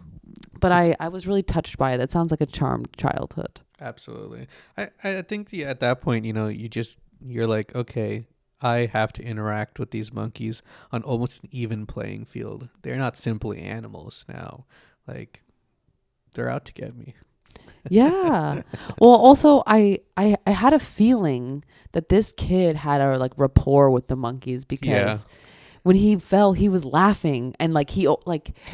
But I was really touched by it. That sounds like a charmed childhood. Absolutely. I think at that point, you know, you're like, okay, I have to interact with these monkeys on almost an even playing field. They're not simply animals now. Like, they're out to get me. Yeah. Well, also I had a feeling that this kid had a like rapport with the monkeys, because when he fell, he was laughing, and like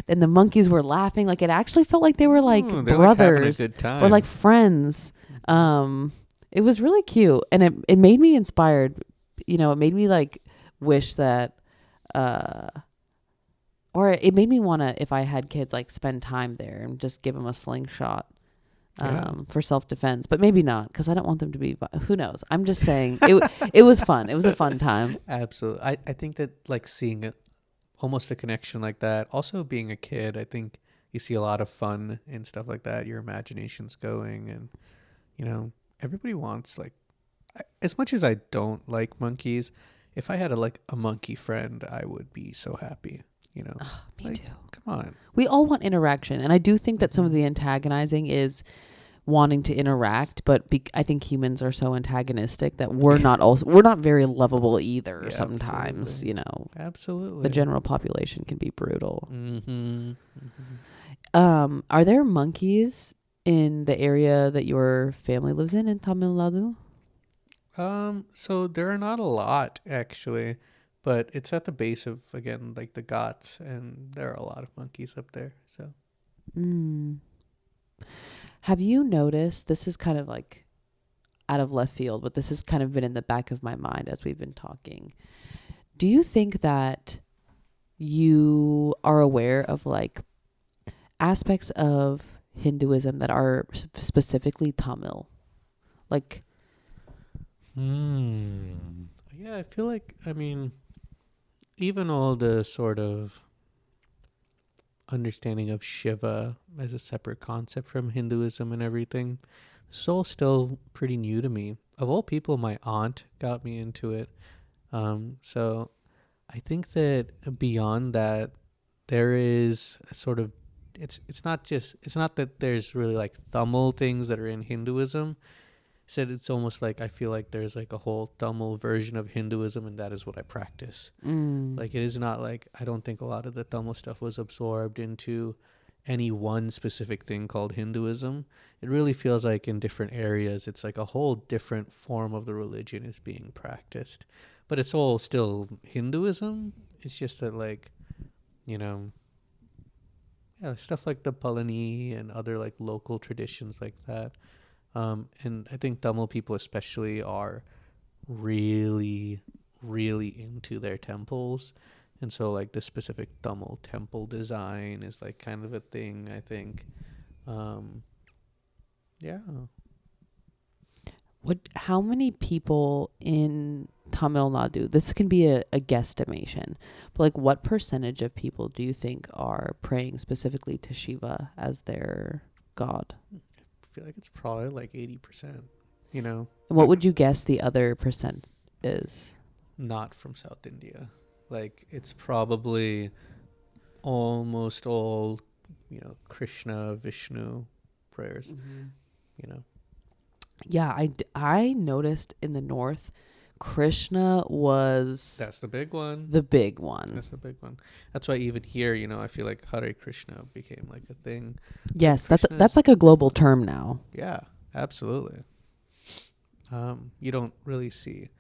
and the monkeys were laughing. Like it actually felt like they were like they're brothers, like having a good time. or like friends. It was really cute, and it made me inspired. You know, it made me like wish that, or it made me want to, if I had kids, like spend time there and just give them a slingshot. For self-defense, but maybe not, because I don't want them to be, who knows? I'm just saying it was fun. It was a fun time. Absolutely. I think that like seeing it, almost a connection like that, also being a kid, I think you see a lot of fun and stuff like that. Your imagination's going, and you know, everybody wants like, as much as I don't like monkeys, if I had a monkey friend, I would be so happy. You know, Me too. Come on. We all want interaction, and I do think that some of the antagonizing is wanting to interact, but I think humans are so antagonistic that we're not very lovable either. Yeah, sometimes, absolutely. you know, Absolutely. the general population can be brutal. Mm-hmm. Mm-hmm. Are there monkeys in the area that your family lives in Tamil Nadu? So there are not a lot actually, but it's at the base of, again, like the Ghats, and there are a lot of monkeys up there. So. Have you noticed, this is kind of like out of left field, but this has kind of been in the back of my mind as we've been talking. Do you think that you are aware of like aspects of Hinduism that are specifically Tamil? Like, Yeah, I feel like, I mean, even all the sort of understanding of Shiva as a separate concept from Hinduism and everything, it's all still pretty new to me. Of all people, my aunt got me into it. So I think that beyond that, there is a sort of, it's not that there's really like Tamil things that are in Hinduism. Said it's almost like I feel like there's like a whole Tamil version of Hinduism, and that is what I practice. Like it is not like, I don't think a lot of the Tamil stuff was absorbed into any one specific thing called Hinduism. It really feels like in different areas it's like a whole different form of the religion is being practiced, but it's all still Hinduism. It's just that, like, you know, yeah, stuff like the Palani and other like local traditions like that. And I think Tamil people especially are really, really into their temples. And so like the specific Tamil temple design is like kind of a thing, I think. Yeah. how many people in Tamil Nadu, this can be a guesstimation, but like what percentage of people do you think are praying specifically to Shiva as their god? I feel like it's probably like 80%, you know. And what would you guess the other percent is? Not from South India. Like, it's probably almost all, you know, Krishna, Vishnu prayers, you know. Yeah, I noticed in the north, Krishna was That's the big one. the big one. That's the big one. That's why even here, you know, I feel like Hare Krishna became like a thing. Yes, Krishna that's is- like a global term now. Yeah, absolutely. You don't really see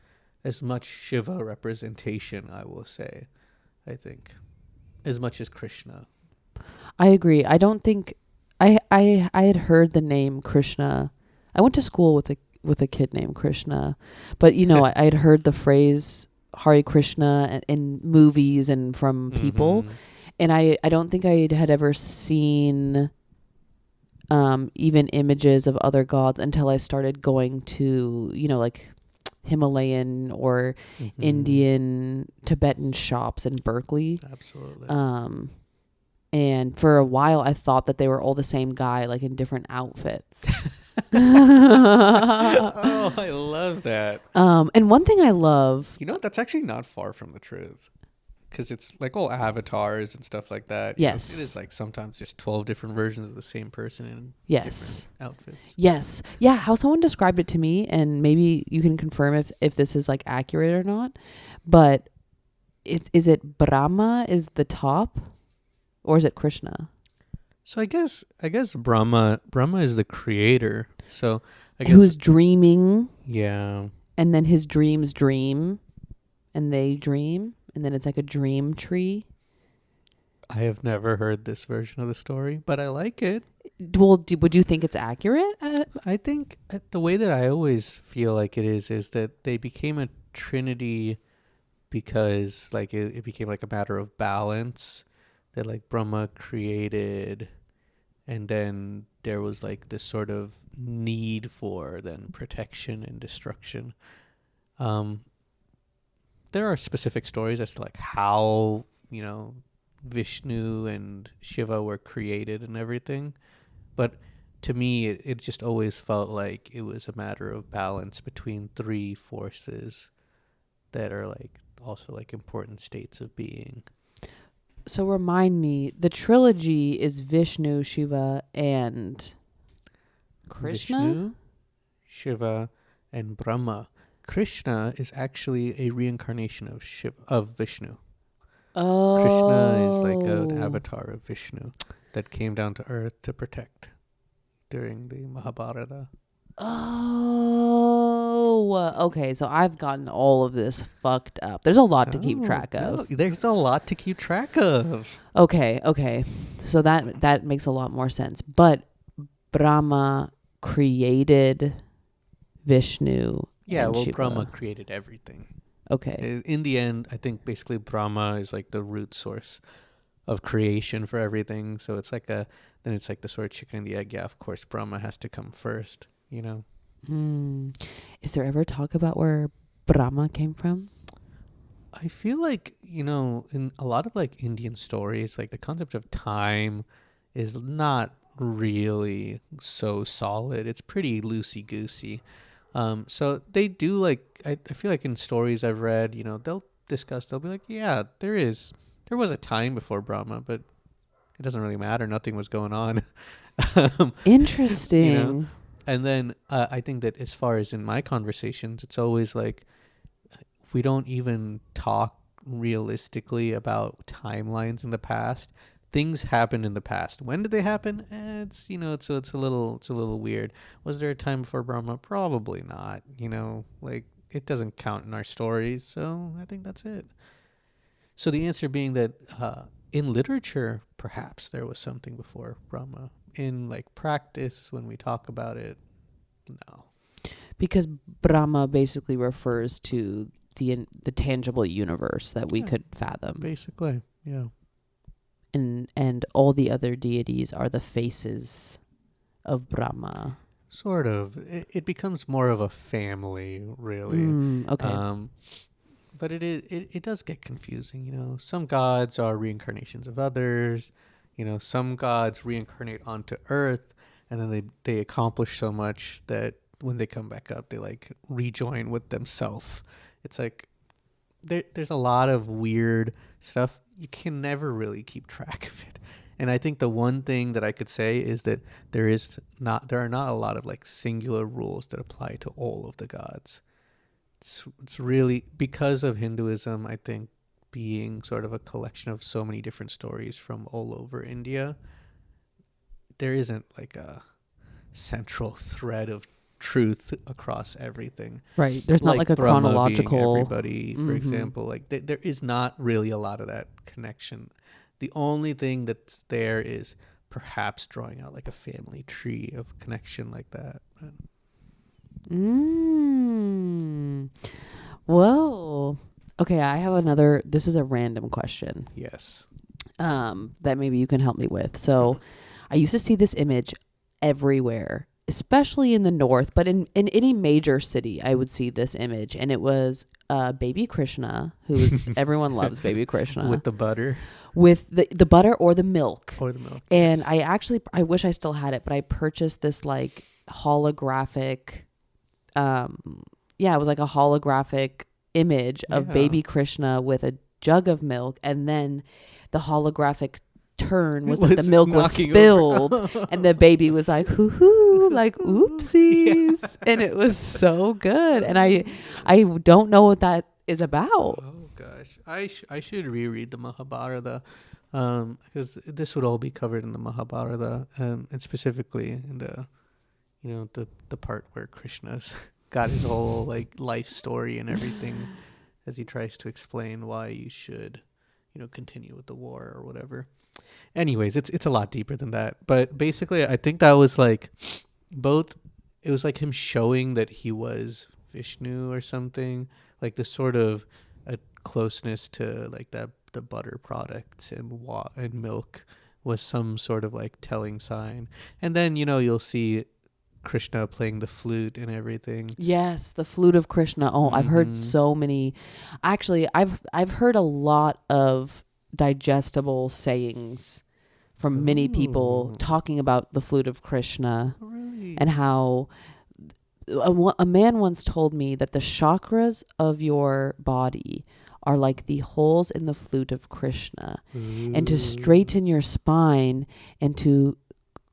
as much Shiva representation, I will say, I think, as much as Krishna. I agree. I don't think I had heard the name Krishna. I went to school with a kid named Krishna, but you know, I had heard the phrase Hare Krishna in movies and from people, and I don't think I had ever seen even images of other gods until I started going to, you know, like Himalayan or Indian Tibetan shops in Berkeley. Absolutely. And for a while I thought that they were all the same guy, like in different outfits. Oh, I love that. And one thing I love, You know, that's actually not far from the truth. Because it's like all avatars and stuff like that. You know, yes, it is like sometimes just 12 different versions of the same person in yes, different outfits. yes, yeah. How someone described it to me, and maybe you can confirm if this is like accurate or not. But is it Brahma is the top, or is it Krishna? So I guess Brahma is the creator. So I guess Who's dreaming, yeah. and then his dreams dream, and they dream, and then it's like a dream tree. I have never heard this version of the story, but I like it. Well, would you think it's accurate? I think the way that I always feel like it is that they became a trinity because like it became like a matter of balance that like Brahma created, and then there was like this sort of need for then protection and destruction. There are specific stories as to like how, you know, Vishnu and Shiva were created and everything. But to me, it just always felt like it was a matter of balance between three forces that are like also like important states of being. So remind me, the trilogy is Vishnu, Shiva, and Krishna? Vishnu, Shiva, and Brahma. Krishna is actually a reincarnation of Vishnu. Oh. Krishna is like an avatar of Vishnu that came down to earth to protect during the Mahabharata. Oh, okay. So I've gotten all of this fucked up. There's a lot to keep track of. No, there's a lot to keep track of. Okay. So that makes a lot more sense. But Brahma created Vishnu. Yeah, and well, Shiva. Brahma created everything. Okay. In the end, I think basically Brahma is like the root source of creation for everything. So it's like then it's like the sort of chicken and the egg. Yeah, of course, Brahma has to come first, you know? Is there ever talk about where Brahma came from? I feel like, you know, in a lot of like Indian stories, like the concept of time is not really so solid. It's pretty loosey-goosey. So they do like, I feel like in stories I've read, you know, they'll be like, yeah, there was a time before Brahma, but it doesn't really matter. Nothing was going on. Interesting. You know? And then I think that as far as in my conversations, it's always like, we don't even talk realistically about timelines in the past. Things happened in the past. When did they happen? It's, you know, it's a little weird. Was there a time before Brahma? Probably not. You know, like it doesn't count in our stories. So I think that's it. So the answer being that in literature, perhaps there was something before Brahma. In like practice, when we talk about it, no. Because Brahma basically refers to the tangible universe that we could fathom. Basically, yeah. And all the other deities are the faces of Brahma. Sort of. It becomes more of a family, really. Okay. but it does get confusing. You know, some gods are reincarnations of others. You know, some gods reincarnate onto Earth, and then they accomplish so much that when they come back up, they like rejoin with themselves. It's like there's a lot of weird stuff. You can never really keep track of it. And I think the one thing that I could say is that there are not a lot of like singular rules that apply to all of the gods. It's really because of Hinduism, I think, being sort of a collection of so many different stories from all over India, there isn't like a central thread of truth across everything. Right. There's not like a Brahma chronological being everybody, for example. Like there is not really a lot of that connection. The only thing that's there is perhaps drawing out like a family tree of connection like that. Whoa. Okay, I have another. This is a random question. Yes. That maybe you can help me with. So, I used to see this image everywhere, especially in the north, but in any major city, I would see this image, and it was baby Krishna, who is everyone loves baby Krishna With the butter. With the butter or the milk. Or the milk. And yes. I wish I still had it, but I purchased this like holographic. It was like a holographic image of baby Krishna with a jug of milk, and then the holographic turn was that the milk was spilled and the baby was like hoo hoo, like oopsies. And it was so good, and I don't know what that is about. Oh gosh, I should reread the Mahabharata, because this would all be covered in the Mahabharata, and specifically in the part where Krishna's got his whole like life story and everything, as he tries to explain why you should, continue with the war or whatever. Anyways, it's a lot deeper than that. But basically, I think that was like it was like him showing that he was Vishnu or something, like this sort of a closeness to like the butter products and milk was some sort of like telling sign. And then, you'll see Krishna playing the flute and everything. Yes, the flute of Krishna. Oh, I've heard so many. Actually, I've heard a lot of digestible sayings from many people talking about the flute of Krishna. Really? And how a man once told me that the chakras of your body are like the holes in the flute of Krishna. Ooh. And to straighten your spine and to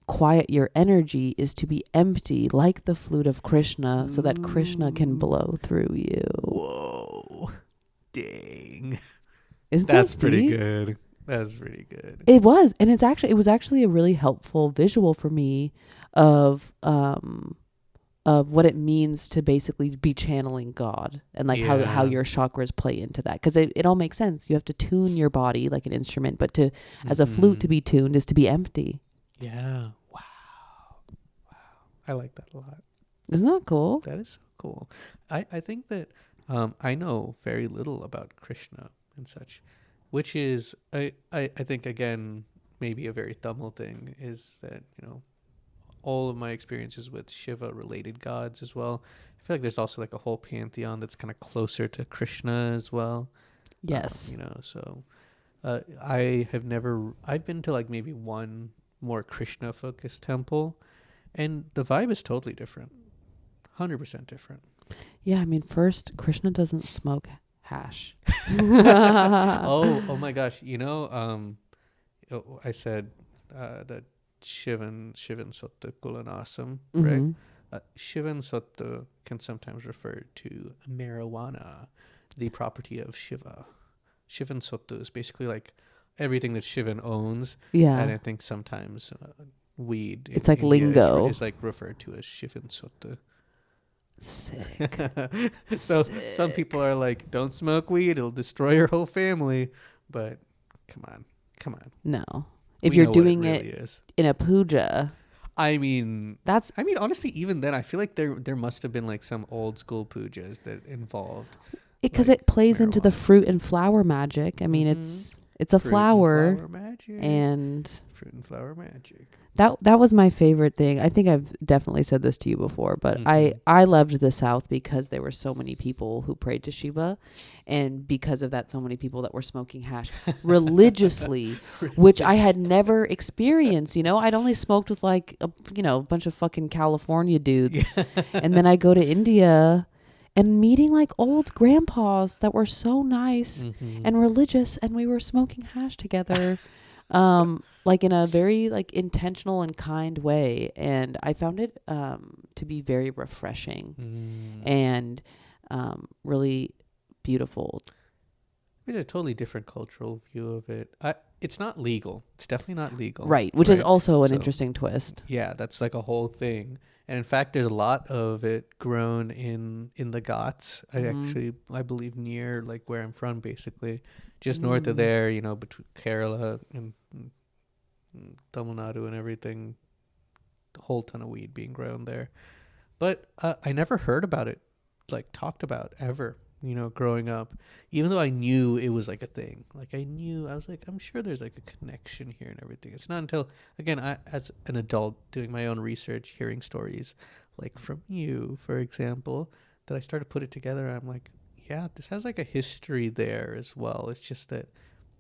quiet your energy is to be empty like the flute of Krishna, so that Krishna can blow through you. Whoa. Dang. That's pretty good. That's pretty good. It was. And it was actually a really helpful visual for me of what it means to basically be channeling God, and like how your chakras play into that. Because it all makes sense. You have to tune your body like an instrument, but as a flute to be tuned is to be empty. Yeah. Wow. I like that a lot. Isn't that cool? That is so cool. I think that I know very little about Krishna and such, which is I think, again, maybe a very Tamil thing, is that all of my experiences with Shiva related gods as well. I feel like there's also like a whole pantheon that's kind of closer to Krishna as well. Yes. So I've been to like maybe one more Krishna focused temple, and the vibe is totally different. 100% different. Yeah, I mean, first, Krishna doesn't smoke hash. oh my gosh. I said that Shivan Sotta Kulanasam, right? Shivan Sotta can sometimes refer to marijuana, the property of Shiva. Shivan Sotta is basically like everything that Shivan owns. Yeah. And I think sometimes weed. It's like India lingo. is like referred to as Shivan Sotta. Sick. So some people are like, don't smoke weed, it'll destroy your whole family. But come on. No. If you're doing really it in a puja. I mean, honestly, even then, I feel like there must have been like some old school pujas that involved. Because like it plays marijuana. into the fruit and flower magic. I mean, it's It's a Fruit flower, and flower magic. and Fruit and flower magic. that was my favorite thing. I think I've definitely said this to you before, but I loved the South because there were so many people who prayed to Shiva, and because of that, so many people that were smoking hash religiously, which I had never experienced. You know, I'd only smoked with like a bunch of fucking California dudes, and then I go to India. And meeting like old grandpas that were so nice and religious, and we were smoking hash together, like in a very like intentional and kind way. And I found it to be very refreshing and really beautiful. It's a totally different cultural view of it. It's not legal. It's definitely not legal. Right, which is also an interesting twist. Yeah, that's like a whole thing. And in fact, there's a lot of it grown in the Ghats. I believe near like where I'm from, basically, just north of there. You know, between Kerala and Tamil Nadu and everything. A whole ton of weed being grown there, but I never heard about it like talked about ever. You know, growing up, even though I knew it was like a thing, like I was like, I'm sure there's like a connection here and everything. It's not until, again, I, as an adult doing my own research, hearing stories like from you, for example, that I started to put it together. I'm like, yeah, this has like a history there as well. It's just that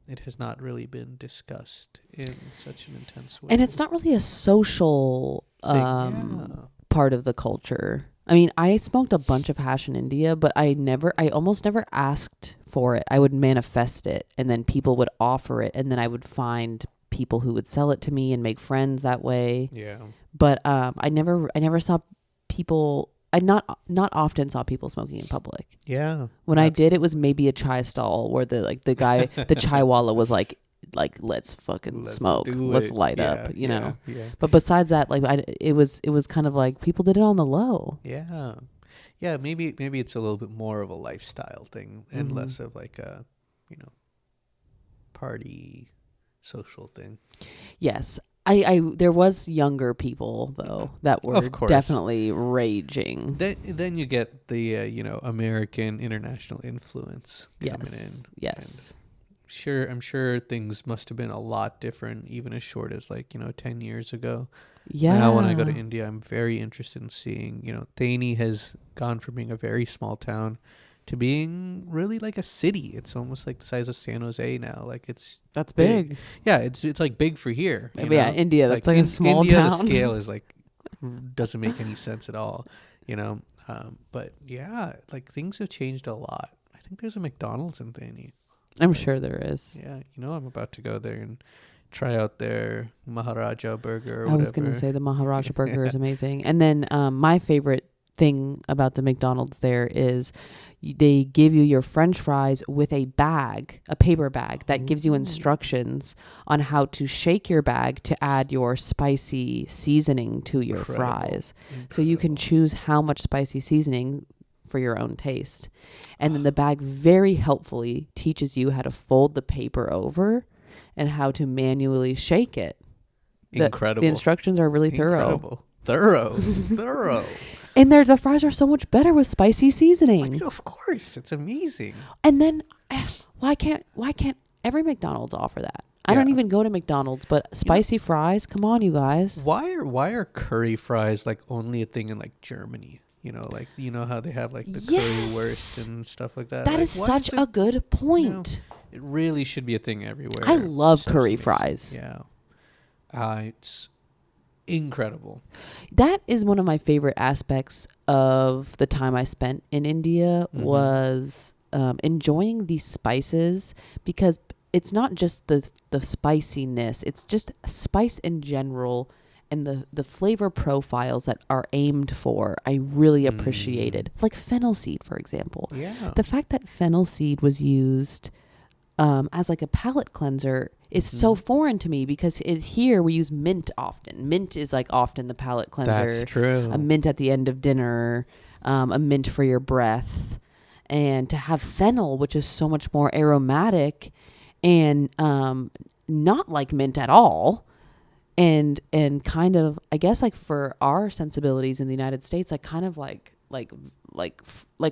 it has not really been discussed in such an intense way. And it's not really a social part of the culture. I mean, I smoked a bunch of hash in India, but I almost never asked for it. I would manifest it, and then people would offer it, and then I would find people who would sell it to me and make friends that way. Yeah. But I never saw people. I not often saw people smoking in public. Yeah. When I did, it was maybe a chai stall where the guy, the chai walla was like let's fucking smoke, let's light up, you know. Yeah. But besides that, like it was kind of like people did it on the low. Yeah, maybe it's a little bit more of a lifestyle thing and less of like a party social thing. Yes. I there was younger people though that were definitely raging. Then you get the American international influence coming in. Yes. I'm sure things must have been a lot different, even as short as 10 years ago. Yeah. Now when I go to India, I'm very interested in seeing, Thani has gone from being a very small town to being really like a city. It's almost like the size of San Jose now. Like that's big. Yeah, it's like big for here. Yeah, India, that's like a small India, town. the scale is like doesn't make any sense at all, But yeah, like things have changed a lot. I think there's a McDonald's in Thani. I'm sure there is. Yeah, I'm about to go there and try out their Maharaja burger or whatever. I was going to say the Maharaja burger is amazing. And then my favorite thing about the McDonald's there is they give you your French fries with a paper bag that gives you instructions on how to shake your bag to add your spicy seasoning to your fries. So you can choose how much spicy seasoning for your own taste. And then the bag very helpfully teaches you how to fold the paper over and how to manually shake it. Incredible. The instructions are really thorough. Thorough. And the fries are so much better with spicy seasoning. Of course, it's amazing. And then why can't every McDonald's offer that? I don't even go to McDonald's, but spicy fries, come on, you guys. Why are curry fries like only a thing in like Germany? How they have like the currywurst and stuff like that. That is such a good point. It really should be a thing everywhere. I love curry fries. Yeah. It's incredible. That is one of my favorite aspects of the time I spent in India was enjoying these spices, because it's not just the spiciness, it's just spice in general. And the flavor profiles that are aimed for, I really appreciated. Like fennel seed, for example. Yeah. The fact that fennel seed was used as like a palate cleanser is so foreign to me, because here we use mint often. Mint is like often the palate cleanser. That's true. A mint at the end of dinner, a mint for your breath. And to have fennel, which is so much more aromatic and not like mint at all. And kind of, I guess, like for our sensibilities in the United States, like kind of like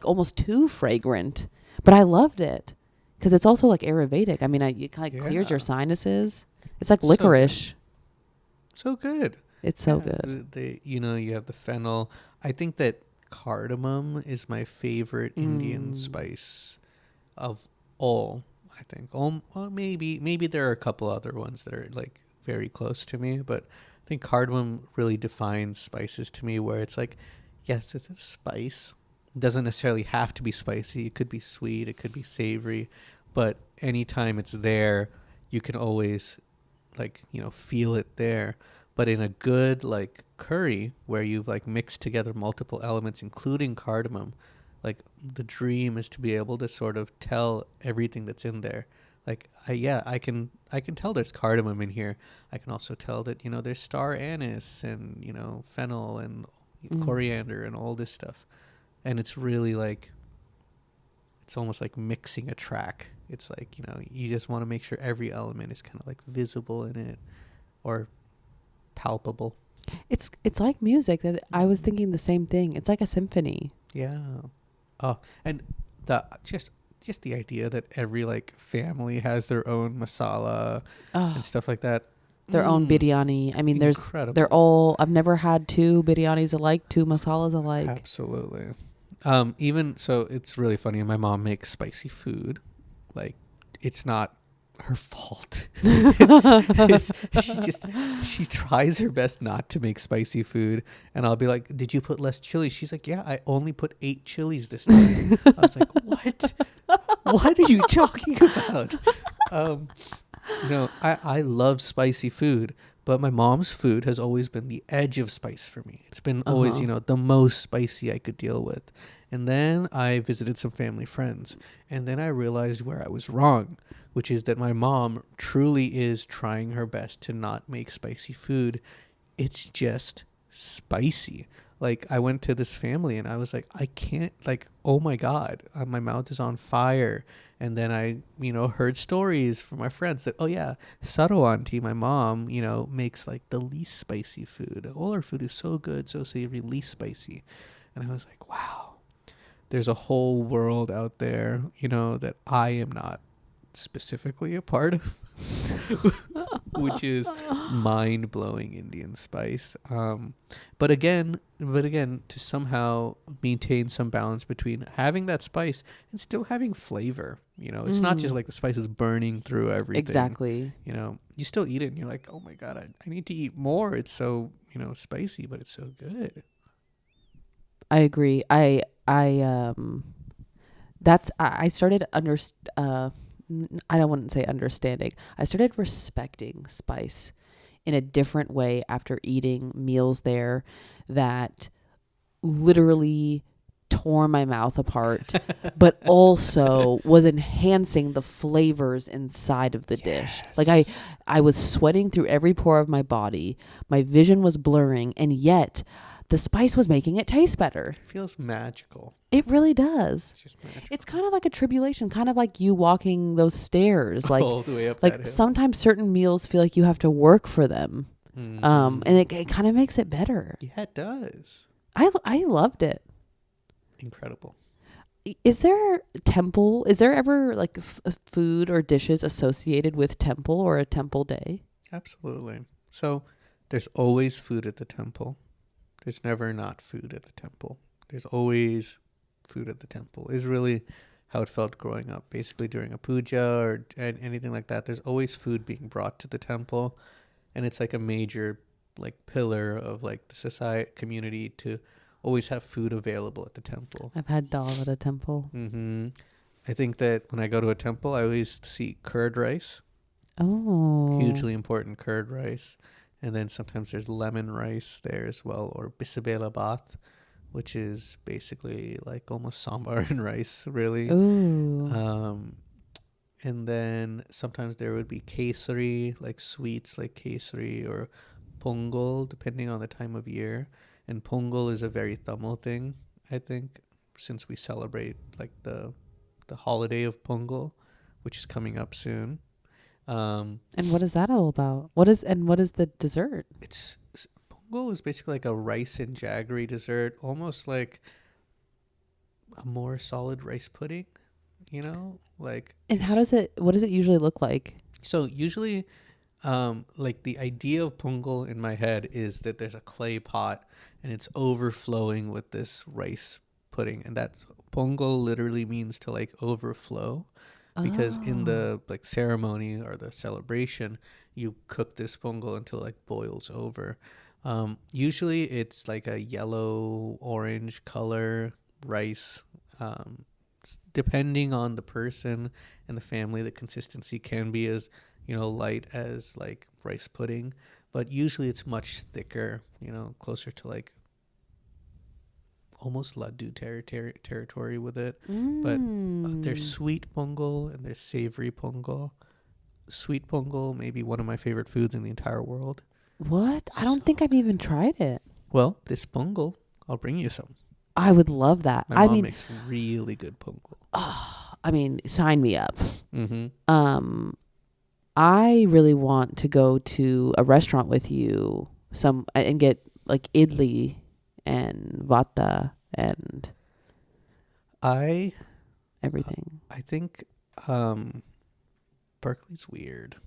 almost too fragrant, but I loved it. Because it's also like Ayurvedic. I mean, it kind of clears your sinuses. It's like licorice. So good. It's so good. You have the fennel. I think that cardamom is my favorite Indian spice of all. I think. Well, maybe there are a couple other ones that are like very close to me, but I think cardamom really defines spices to me, where it's like, yes, it's a spice. It doesn't necessarily have to be spicy. It could be sweet. It could be savory, but anytime it's there, you can always feel it there. But in a good like curry where you've like mixed together multiple elements, including cardamom, like the dream is to be able to sort of tell everything that's in there. Like I can tell there's cardamom in here. I can also tell that there's star anise and fennel and coriander and all this stuff. And it's really like, it's almost like mixing a track. It's like, you just want to make sure every element is kind of like visible in it or palpable. It's like music. That I was thinking the same thing. It's like a symphony. Yeah. Oh, and just the idea that every like family has their own masala and stuff like that. Their own biryani. I mean, I've never had two biryanis alike, two masalas alike. Absolutely. Even so, it's really funny. My mom makes spicy food. Like, it's not her fault. She tries her best not to make spicy food, and I'll be like, "Did you put less chili?" She's like, "Yeah, I only put 8 chilies this time." I was like, "What? What are you talking about?" I love spicy food, but my mom's food has always been the edge of spice for me. It's been always, the most spicy I could deal with. And then I visited some family friends, and then I realized where I was wrong, which is that my mom truly is trying her best to not make spicy food. It's just spicy. Like, I went to this family and I was like, I can't, like, oh my God, my mouth is on fire. And then I, heard stories from my friends that, oh yeah, Saro auntie, my mom, makes like the least spicy food. All her food is so good, so savory, least spicy. And I was like, wow, there's a whole world out there, that I am not specifically a part of, which is mind-blowing Indian spice. But again, to somehow maintain some balance between having that spice and still having flavor. It's not just like the spice is burning through everything. Exactly. You still eat it and you're like, oh my God, I need to eat more. It's so, spicy, but it's so good. I agree. I started I wouldn't say understanding. I started respecting spice in a different way after eating meals there that literally tore my mouth apart, but also was enhancing the flavors inside of the dish. Like I was sweating through every pore of my body. My vision was blurring, and yet the spice was making it taste better. It feels magical. It really does. It's just magical. It's kind of like a tribulation, kind of like you walking those stairs. Like, all the way up like that hill. Sometimes certain meals feel like you have to work for them. And it kind of makes it better. Yeah, it does. I loved it. Incredible. Is there ever like food or dishes associated with temple or a temple day? Absolutely. So there's always food at the temple. There's never not food at the temple. There's always food at the temple is really how it felt growing up. Basically during a puja or anything like that, there's always food being brought to the temple. And it's like a major like pillar of like the society community to always have food available at the temple. I've had dal at a temple. I think that when I go to a temple, I always see curd rice. Oh. Hugely important curd rice. And then sometimes there's lemon rice there as well, or bisabela bath, which is basically like almost sambar and rice, really. Ooh. And then sometimes there would be kesari, like sweets like kesari or pongal, depending on the time of year. And pongal is a very Tamil thing, I think, since we celebrate like the holiday of Pongal, which is coming up soon. And what is that all about? What is the dessert? Pongal is basically like a rice and jaggery dessert, almost like a more solid rice pudding. you know, like. And what does it usually look like? So usually, like the idea of pongal in my head is that there's a clay pot and it's overflowing with this rice pudding, and that's pongal literally means to like overflow, because in the like ceremony or the celebration, you cook this pongal until it like boils over. Usually it's like a yellow orange color rice. Depending on the person and the family, the consistency can be as, light as like rice pudding, but usually it's much thicker, closer to like almost laddu territory with it. But there's sweet pongal and there's savory pongal. Sweet pongal may be one of my favorite foods in the entire world. What? I don't think I've even tried it. Well, this pongal, I'll bring you some. I would love that. My mom makes really good pongal. I mean, sign me up. Mm-hmm. I really want to go to a restaurant with you and get like idli and vata and everything. I think Berkeley's weird.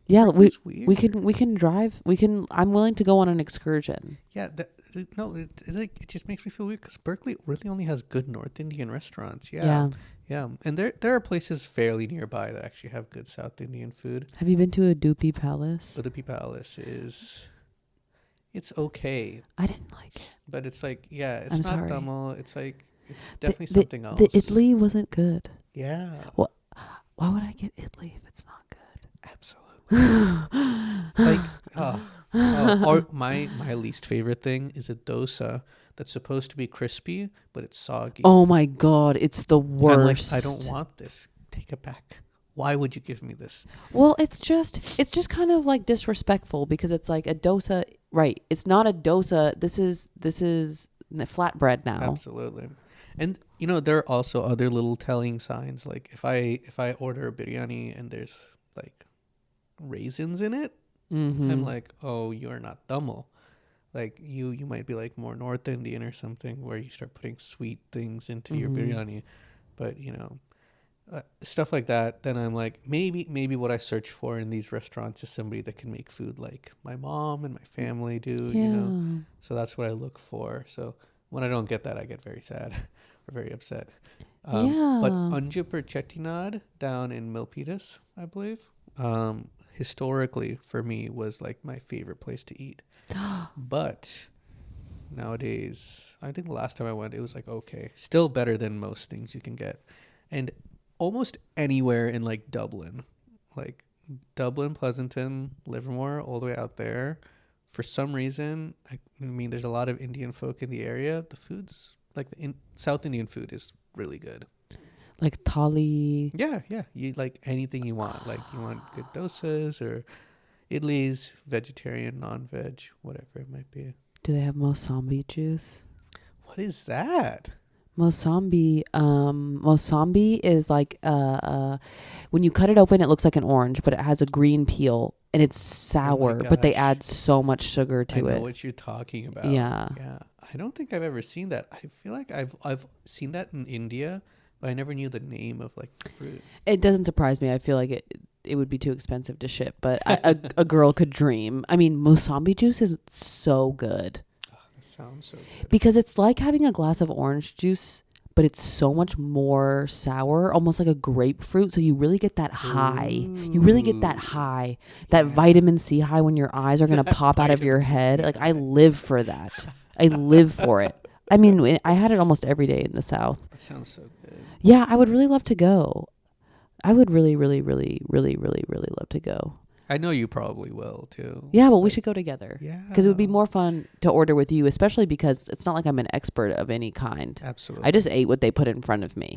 Yeah, Berkeley's we can drive. I'm willing to go on an excursion. Yeah, it just makes me feel weird because Berkeley really only has good North Indian restaurants. Yeah. And there are places fairly nearby that actually have good South Indian food. Have you been to a Udupi Palace? Udupi Palace it's okay. I didn't like it. But it's like, it's not Tamil. It's like, it's definitely something else. The idli wasn't good. Yeah. Well, why would I get idli if it's not good? Absolutely. Like, or my least favorite thing is a dosa that's supposed to be crispy, but it's soggy. Oh my God, it's the worst. I'm like, I don't want this. Take it back. Why would you give me this? Well, it's just kind of like disrespectful because it's like a dosa, right? It's not a dosa. This is flatbread now. Absolutely. And there are also other little telling signs. Like if I order a biryani and there's like raisins in it, I'm like, oh, you're not Tamil. Like you might be like more North Indian or something where you start putting sweet things into your biryani. But stuff like that, then I'm like, maybe what I search for in these restaurants is somebody that can make food like my mom and my family do. So that's what I look for. So when I don't get that, I get very sad or very upset. But Anjapur Chettinad down in Milpitas, I believe, historically for me was like my favorite place to eat. But nowadays, I think the last time I went, it was like, okay, still better than most things you can get. And almost anywhere in like Dublin, Pleasanton, Livermore, all the way out there, for some reason, I mean, there's a lot of Indian folk in the area. The food's like South Indian food is really good. Like thali. Yeah. You like anything you want. Like you want good dosas or idlis, vegetarian, non-veg, whatever it might be. Do they have Mosambi juice? What is that? Mosambi is like when you cut it open, it looks like an orange, but it has a green peel and it's sour, but they add so much sugar to it. I know what you're talking about. Yeah. I don't think I've ever seen that. I feel like I've seen that in India, but I never knew the name of like the fruit. It doesn't surprise me. I feel like it would be too expensive to ship, but a girl could dream. I mean, Mosambi juice is so good. Sounds so good. Because it's like having a glass of orange juice, but it's so much more sour, almost like a grapefruit. So you really get that high. You really get that high, that vitamin C high when your eyes are going to pop out of your head. Like I live for that. I live for it. I mean, I had it almost every day in the South. That sounds so good. Yeah, I would really love to go. I would really, really, really, really, really, really love to go. I know you probably will too. Yeah, well, we should go together. Yeah. Because it would be more fun to order with you, especially because it's not like I'm an expert of any kind. Absolutely. I just ate what they put in front of me.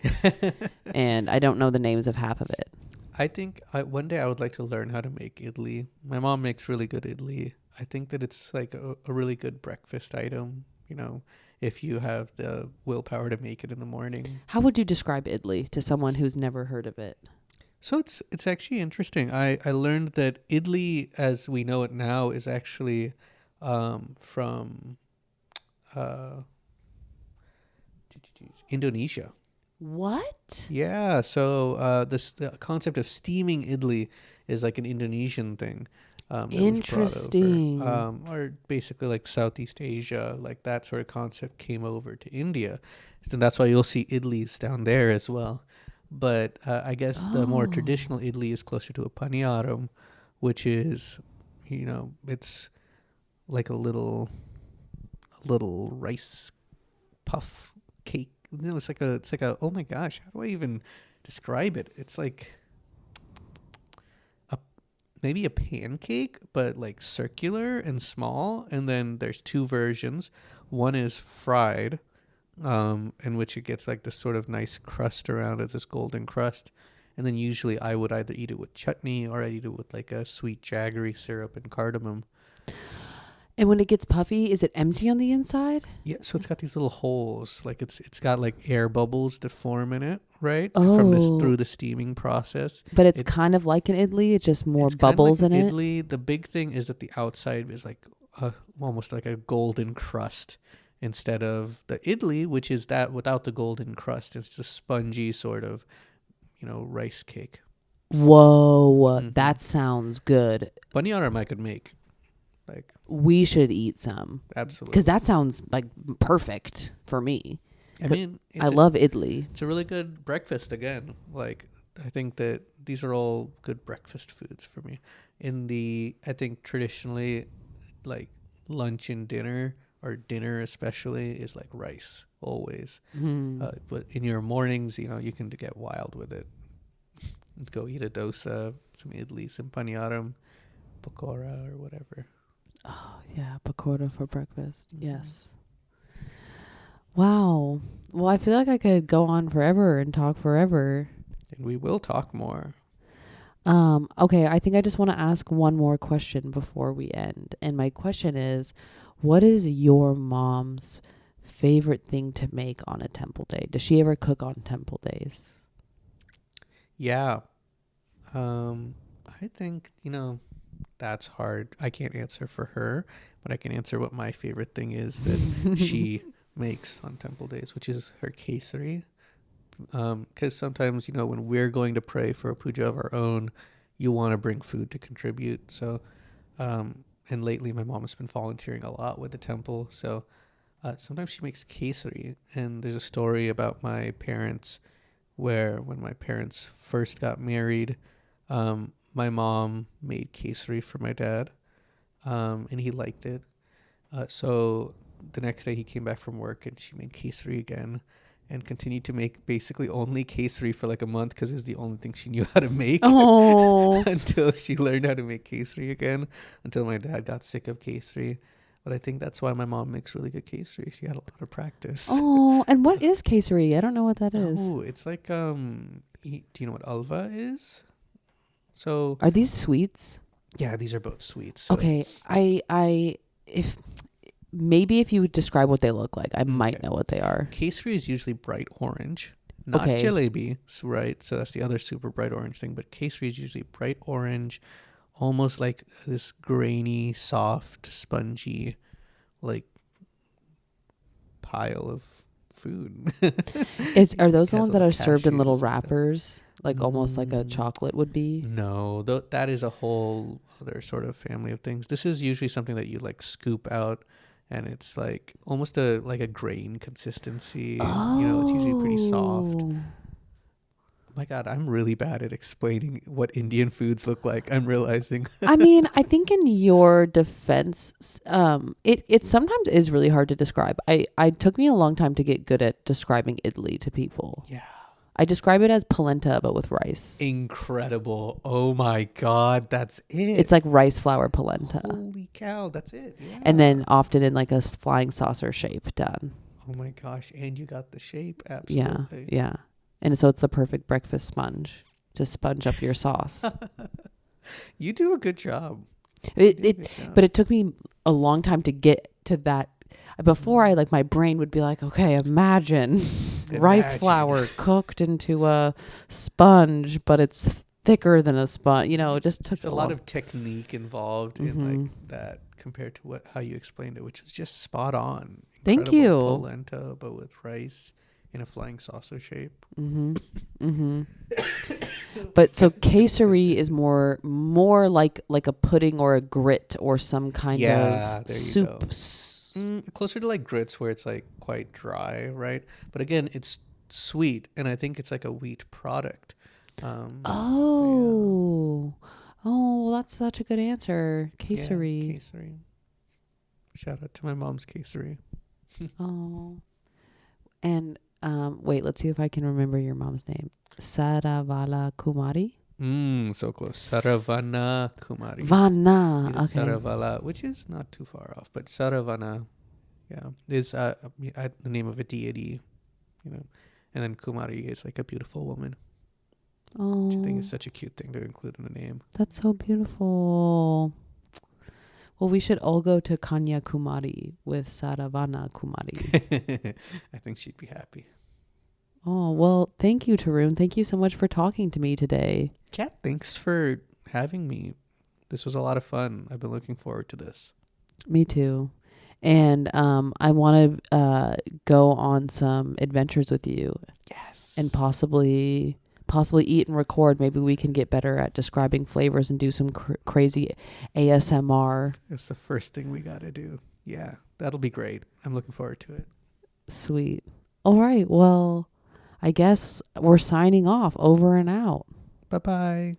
And I don't know the names of half of it. I think one day I would like to learn how to make idli. My mom makes really good idli. I think that it's like a really good breakfast item, if you have the willpower to make it in the morning. How would you describe idli to someone who's never heard of it? So it's actually interesting. I learned that idli, as we know it now, is actually from Indonesia. What? Yeah, so the concept of steaming idli is like an Indonesian thing that was brought over, Interesting. or basically like Southeast Asia, like that sort of concept came over to India, so that's why you'll see idlis down there as well. But I guess the more Oh. traditional idli is closer to a paniyaram, which is, it's like a little rice puff cake. No, it's like a oh my gosh, how do I even describe it? It's like a maybe a pancake, but like circular and small. And then there's two versions. One is fried, in which it gets like this sort of nice crust around it, this golden crust. And then usually I would either eat it with chutney or I'd eat it with like a sweet jaggery syrup and cardamom. And when it gets puffy, is it empty on the inside? Yeah, so it's got these little holes, like it's got like air bubbles that form in it, right? From this Oh, through the steaming process. but it's It's kind of like an idli. It's just more it's kind of like bubbles an in it. idli. The big thing is that the outside is like almost like a golden crust instead of the idli, which is that without the golden crust. It's just spongy sort of, rice cake. Whoa, Mm-hmm. that sounds good. Banyaram I could make, like We should eat some because absolutely. that sounds like perfect for me. I 'Cause mean, I love idli. it's a really good breakfast again. Like I think that these are all good breakfast foods for me. I think traditionally like lunch and dinner or dinner especially is like rice always. Mm. But in your mornings, you can get wild with it. Go eat a dosa, some idli, some paniyaram, pakora or whatever. Oh yeah, pakora for breakfast. Hmm. Yes. Wow. Well, I feel like I could go on forever and talk forever. And we will talk more. Okay, I think I just want to ask one more question before we end. And my question is, what is your mom's favorite thing to make on a temple day? Does she ever cook on temple days? Yeah. Um, I think, that's hard. I can't answer for her, but I can answer what my favorite thing is that she makes on temple days, which is her kesari. Because sometimes, when we're going to pray for a puja of our own, you want to bring food to contribute. So, and lately my mom has been volunteering a lot with the temple. So sometimes she makes kesari. And there's a story about my parents where when my parents first got married, my mom made kesari for my dad, and he liked it. So the next day he came back from work and she made kesari again and continued to make basically only kesari for like a month because it's the only thing she knew how to make Oh, until she learned how to make kesari again, until my dad got sick of kesari. But I think that's why my mom makes really good kesari. She had a lot of practice. oh, and what is kesari? I don't know what that is. No, it's like do you know what alva is? So Are these sweets? yeah, these are both sweets. So Okay, if maybe if you would describe what they look like, I might okay, know what they are. kesari is usually bright orange, not Okay. jalebi, right? So that's the other super bright orange thing. But kesari is usually bright orange, almost like this grainy, soft, spongy, like pile of food. Are It those the has ones that little are served in little cashews and stuff. wrappers, like almost like a Mm, chocolate would be? no, that is a whole other sort of family of things. This is usually something that you like scoop out, and it's like almost a grain consistency. It's usually pretty soft. Oh. Oh my God, I'm really bad at explaining what Indian foods look like. I'm realizing. I mean, I think in your defense, it sometimes is really hard to describe. I took me a long time to get good at describing idli to people. Yeah. I describe it as polenta but with rice. Incredible. Oh my God, that's It's it. like rice flour polenta. Holy cow, that's it. And Yeah. then often in like a flying saucer shape done. Oh my gosh, and you got the shape. Yeah, Absolutely. yeah. And so it's the perfect breakfast sponge to sponge up your sauce. You do a good job. You It, do a it good job. but it took me a long time to get to that. Before I like my brain would be like, okay, imagine rice Imagine. flour cooked into a sponge, but it's thicker than a sponge. It just took There's a a lot long. of technique involved in Hmm. like that compared to how you explained it, which was just spot on. Thank Incredible you. polenta, but with rice. in a flying saucer shape. Mm-hmm. Mm-hmm. But so kesari is more like a pudding or a grit or some kind of There soup. you go. Closer to like grits, where it's like quite dry, right? But again, it's sweet, and I think it's like a wheat product. Oh, well, that's such a good answer. Kesari. Yeah, kesari. Shout out to my mom's kesari. Oh, and wait, let's see if I can remember your mom's name. Saravala Kumari. So close. Saravana Kumari. Vana. Yeah, Okay. Saravala, which is not too far off, but Saravana, yeah, is the name of a deity, and then Kumari is like a beautiful woman, which I think is such a cute thing to include in a name. That's so beautiful. Well, we should all go to Kanyakumari with Saravana Kumari. I think she'd be happy. Oh, well, thank you, Tarun. Thank you so much for talking to me today. Kat, thanks for having me. This was a lot of fun. I've been looking forward to this. Me too. And I want to go on some adventures with you. Yes. And possibly eat and record. Maybe we can get better at describing flavors and do some crazy ASMR. That's the first thing we got to do. Yeah, that'll be great. I'm looking forward to it. Sweet. All right. Well, I guess we're signing off. Over and out. Bye-bye.